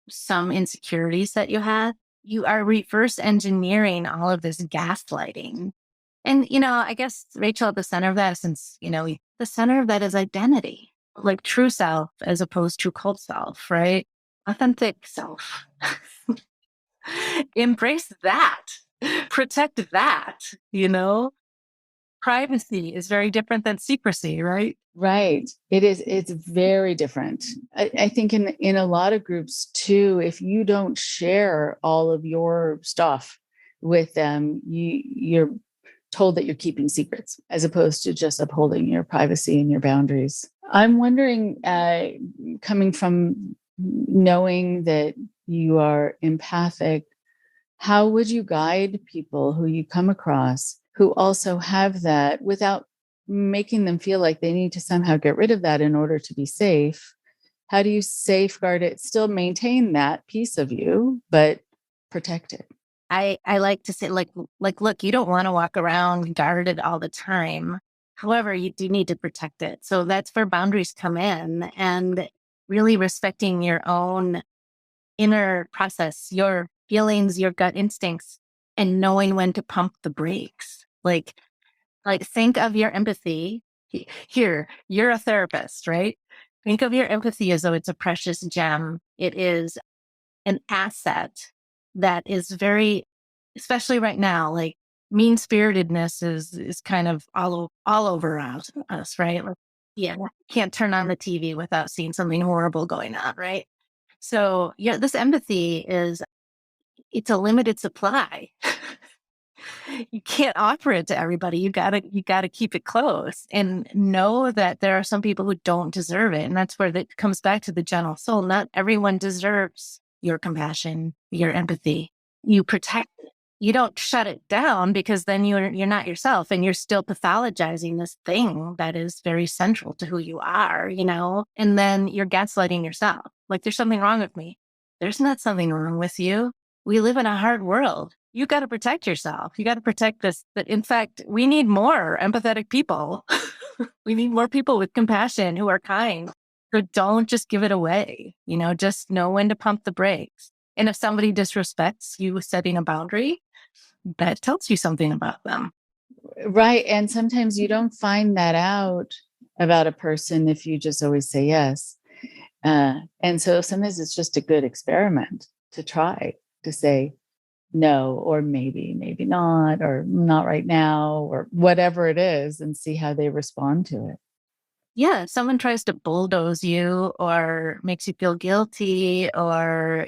[SPEAKER 3] some insecurities that you had. You are reverse engineering all of this gaslighting. And, I guess, Rachel, at the center of that, since, the center of that is identity, like true self as opposed to cult self, right? Authentic self. Embrace that. Protect that, Privacy is very different than secrecy, right?
[SPEAKER 2] Right. It is. It's very different. I think in a lot of groups too, if you don't share all of your stuff with them, you're told that you're keeping secrets as opposed to just upholding your privacy and your boundaries. I'm wondering, coming from knowing that you are empathic, how would you guide people who you come across who also have that without making them feel like they need to somehow get rid of that in order to be safe? How do you safeguard it, still maintain that piece of you, but protect it?
[SPEAKER 3] I like to say, look, you don't want to walk around guarded all the time. However, you do need to protect it. So that's where boundaries come in, and really respecting your own inner process, your feelings, your gut instincts, and knowing when to pump the brakes. Like think of your empathy. Here, you're a therapist, right? Think of your empathy as though it's a precious gem. It is an asset that is very, especially right now, like mean-spiritedness is kind of all over us, right? Like, yeah, can't turn on the TV without seeing something horrible going on, right? So yeah, this empathy it's a limited supply. You can't offer it to everybody. You gotta keep it close and know that there are some people who don't deserve it. And that's where that comes back to the gentle soul. Not everyone deserves your compassion, your empathy. You protect it. You don't shut it down, because then you're not yourself and you're still pathologizing this thing that is very central to who you are, and then you're gaslighting yourself. Like, there's something wrong with me. There's not something wrong with you. We live in a hard world. You got to protect yourself. You got to protect this. That, in fact, we need more empathetic people. We need more people with compassion who are kind. So don't just give it away. Just know when to pump the brakes. And if somebody disrespects you setting a boundary, that tells you something about them.
[SPEAKER 2] Right. And sometimes you don't find that out about a person if you just always say yes. And so sometimes it's just a good experiment to try to say no, or maybe not, or not right now, or whatever it is, and see how they respond to it.
[SPEAKER 3] Yeah, if someone tries to bulldoze you or makes you feel guilty or,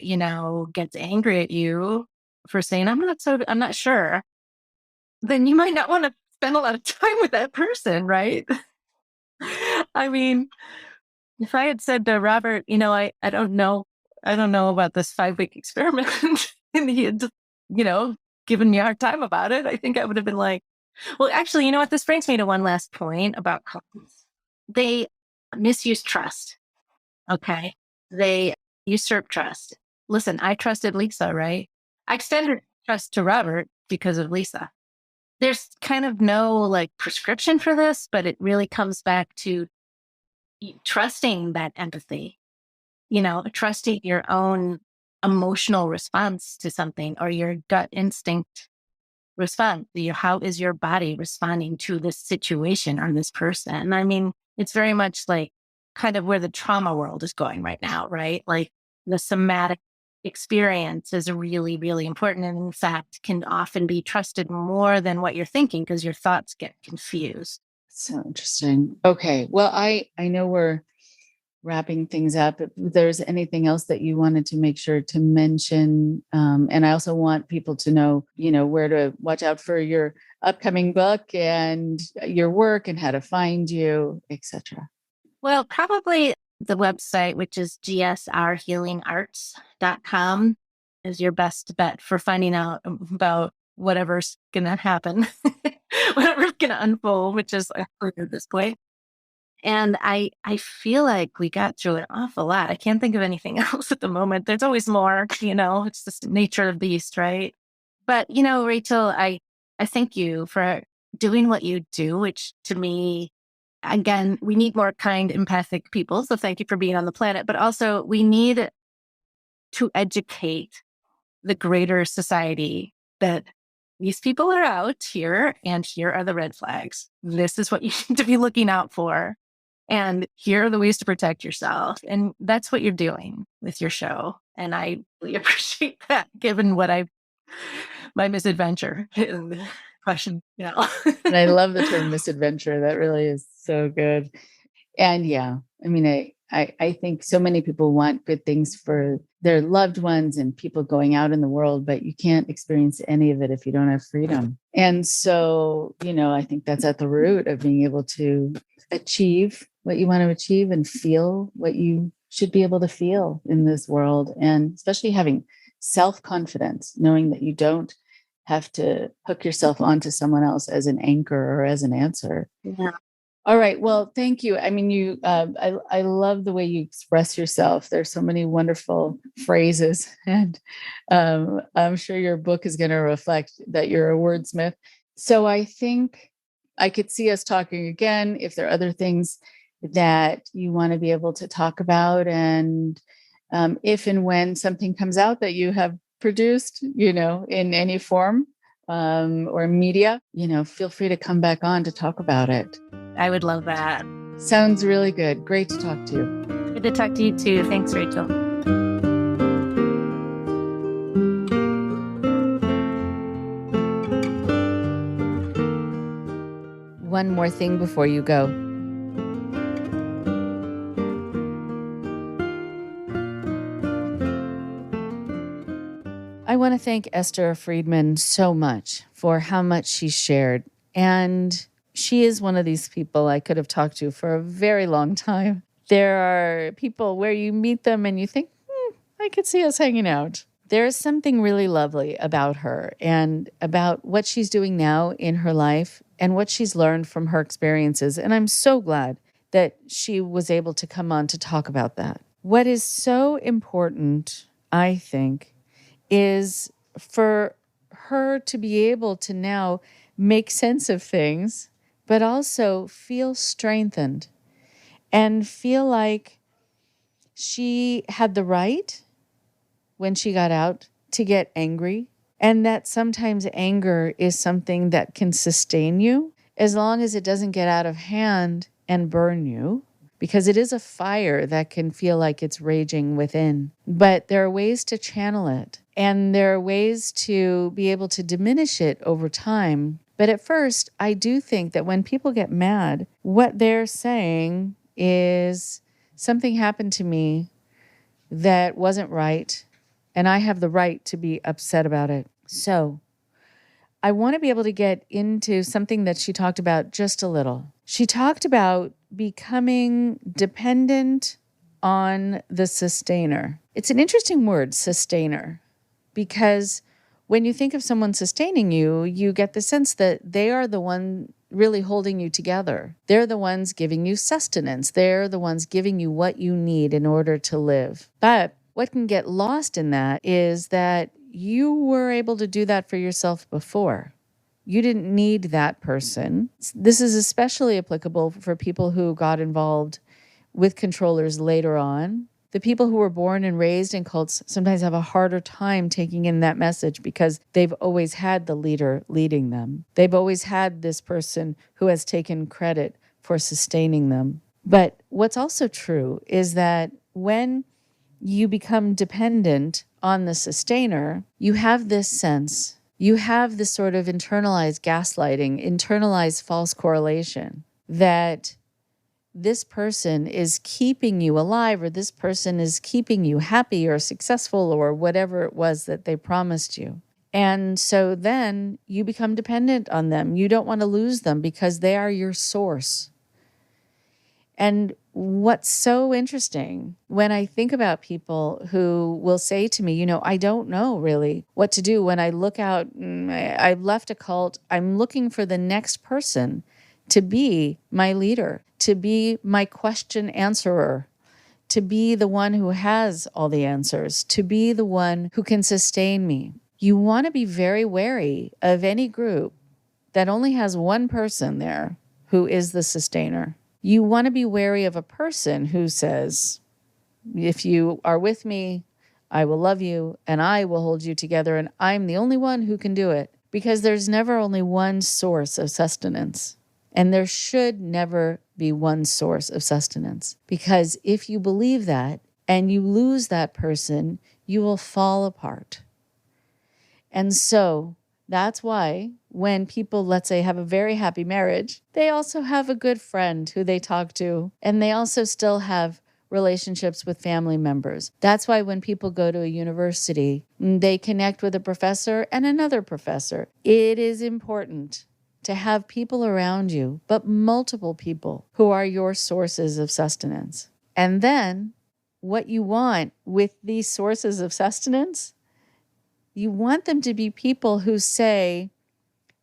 [SPEAKER 3] gets angry at you for saying, I'm not sure, then you might not want to spend a lot of time with that person, right? I mean, if I had said to Robert, I don't know about this 5-week experiment, and he had, given me a hard time about it, I think I would have been like, well, actually, you know what? This brings me to one last point about cults. They misuse trust. Okay. They usurp trust. Listen, I trusted Lisa, right? I extended trust to Robert because of Lisa. There's kind of no prescription for this, but it really comes back to trusting that empathy, trusting your own emotional response to something, or your gut instinct response. How is your body responding to this situation or this person? I mean, it's very much like kind of where the trauma world is going right now, right? Like, the somatic experience is really, really important. And in fact, can often be trusted more than what you're thinking, because your thoughts get confused.
[SPEAKER 2] So interesting. Okay. Well, I know we're wrapping things up. If there's anything else that you wanted to make sure to mention, and I also want people to know, where to watch out for your upcoming book and your work and how to find you, etc.
[SPEAKER 3] Well, probably the website, which is gsrhealingarts.com, is your best bet for finding out about whatever's going to happen, whatever's going to unfold, which is clear at this point. And I feel like we got through an awful lot. I can't think of anything else at the moment. There's always more, it's just the nature of the beast, right? But, Rachel, I thank you for doing what you do, which to me, again, we need more kind, empathic people. So thank you for being on the planet. But also, we need to educate the greater society that these people are out here and here are the red flags. This is what you need to be looking out for. And here are the ways to protect yourself. And that's what you're doing with your show. And I really appreciate that, given what my misadventure in the question.
[SPEAKER 2] And I love the term misadventure. That really is so good. And yeah, I mean, I think so many people want good things for their loved ones and people going out in the world, but you can't experience any of it if you don't have freedom. And so, I think that's at the root of being able to achieve what you want to achieve and feel what you should be able to feel in this world. And especially having self-confidence, knowing that you don't have to hook yourself onto someone else as an anchor or as an answer.
[SPEAKER 3] Yeah.
[SPEAKER 2] All right. Well, thank you. I mean, I love the way you express yourself. There's so many wonderful phrases, and I'm sure your book is going to reflect that you're a wordsmith. So I think I could see us talking again if there are other things that you want to be able to talk about, and if and when something comes out that you have produced, in any form or media, feel free to come back on to talk about it.
[SPEAKER 3] I would love that.
[SPEAKER 2] Sounds really good. Great to talk to you.
[SPEAKER 3] Good to talk to you too. Thanks, Rachel.
[SPEAKER 2] One more thing before you go. I want to thank Esther Friedman so much for how much she shared. And she is one of these people I could have talked to for a very long time. There are people where you meet them and you think, I could see us hanging out. There is something really lovely about her and about what she's doing now in her life and what she's learned from her experiences. And I'm so glad that she was able to come on to talk about that. What is so important, I think, is for her to be able to now make sense of things, but also feel strengthened and feel like she had the right when she got out to get angry, and that sometimes anger is something that can sustain you as long as it doesn't get out of hand and burn you, because it is a fire that can feel like it's raging within. But there are ways to channel it, and there are ways to be able to diminish it over time. But at first, I do think that when people get mad, what they're saying is something happened to me that wasn't right, and I have the right to be upset about it. So I want to be able to get into something that she talked about just a little. She talked about becoming dependent on the sustainer. It's an interesting word, sustainer, because when you think of someone sustaining you, you get the sense that they are the one really holding you together. They're the ones giving you sustenance. They're the ones giving you what you need in order to live. But what can get lost in that is that you were able to do that for yourself before. You didn't need that person. This is especially applicable for people who got involved with controllers later on. The people who were born and raised in cults sometimes have a harder time taking in that message because they've always had the leader leading them. They've always had this person who has taken credit for sustaining them. But what's also true is that when you become dependent on the sustainer, you have this sense, you have this sort of internalized gaslighting, internalized false correlation that this person is keeping you alive, or this person is keeping you happy or successful or whatever it was that they promised you. And so then you become dependent on them. You don't want to lose them because they are your source. And what's so interesting when I think about people who will say to me, I don't know really what to do when I look out, I've left a cult, I'm looking for the next person to be my leader, to be my question answerer, to be the one who has all the answers, to be the one who can sustain me. You want to be very wary of any group that only has one person there who is the sustainer. You want to be wary of a person who says, if you are with me, I will love you and I will hold you together and I'm the only one who can do it. Because there's never only one source of sustenance. And there should never be one source of sustenance. Because if you believe that and you lose that person, you will fall apart. And so that's why when people, let's say, have a very happy marriage, they also have a good friend who they talk to, and they also still have relationships with family members. That's why when people go to a university, they connect with a professor and another professor. It is important to have people around you, but multiple people who are your sources of sustenance. And then what you want with these sources of sustenance, you want them to be people who say,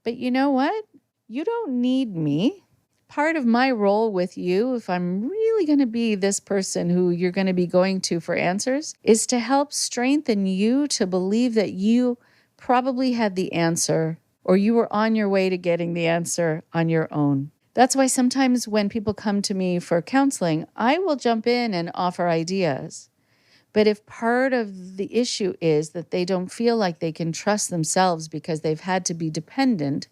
[SPEAKER 2] but you know what? You don't need me. Part of my role with you, if I'm really going to be this person who you're going to be going to for answers, is to help strengthen you to believe that you probably had the answer or you were on your way to getting the answer on your own. That's why sometimes when people come to me for counseling, I will jump in and offer ideas. But if part of the issue is that they don't feel like they can trust themselves because they've had to be dependent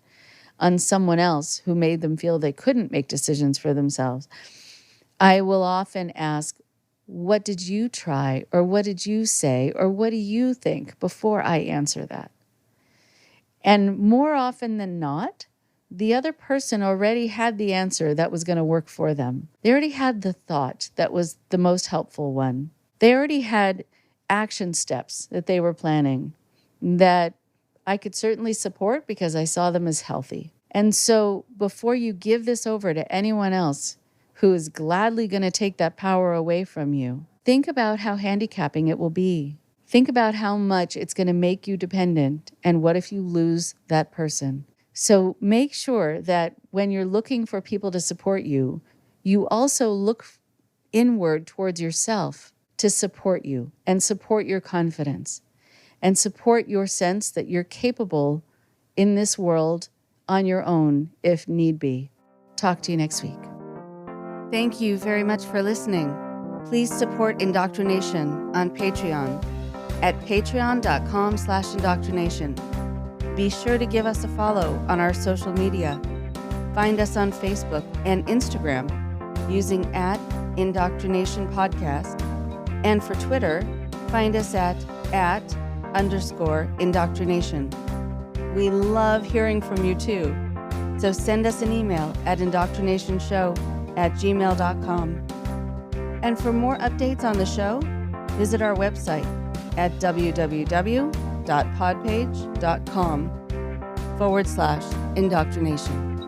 [SPEAKER 2] on someone else who made them feel they couldn't make decisions for themselves, I will often ask, what did you try? Or what did you say? Or what do you think before I answer that? And more often than not, the other person already had the answer that was going to work for them. They already had the thought that was the most helpful one. They already had action steps that they were planning that I could certainly support because I saw them as healthy. And so before you give this over to anyone else who is gladly going to take that power away from you, think about how handicapping it will be. Think about how much it's going to make you dependent, and what if you lose that person? So make sure that when you're looking for people to support you, you also look inward towards yourself to support you and support your confidence and support your sense that you're capable in this world on your own if need be. Talk to you next week. Thank you very much for listening. Please support IndoctriNation on Patreon at patreon.com/indoctrination. Be sure to give us a follow on our social media. Find us on Facebook and Instagram using @IndoctriNation Podcast. And for Twitter, find us at @_indoctrination. We love hearing from you too. So send us an email at indoctrinationshow@gmail.com. And for more updates on the show, visit our website at www.podpage.com/indoctrination.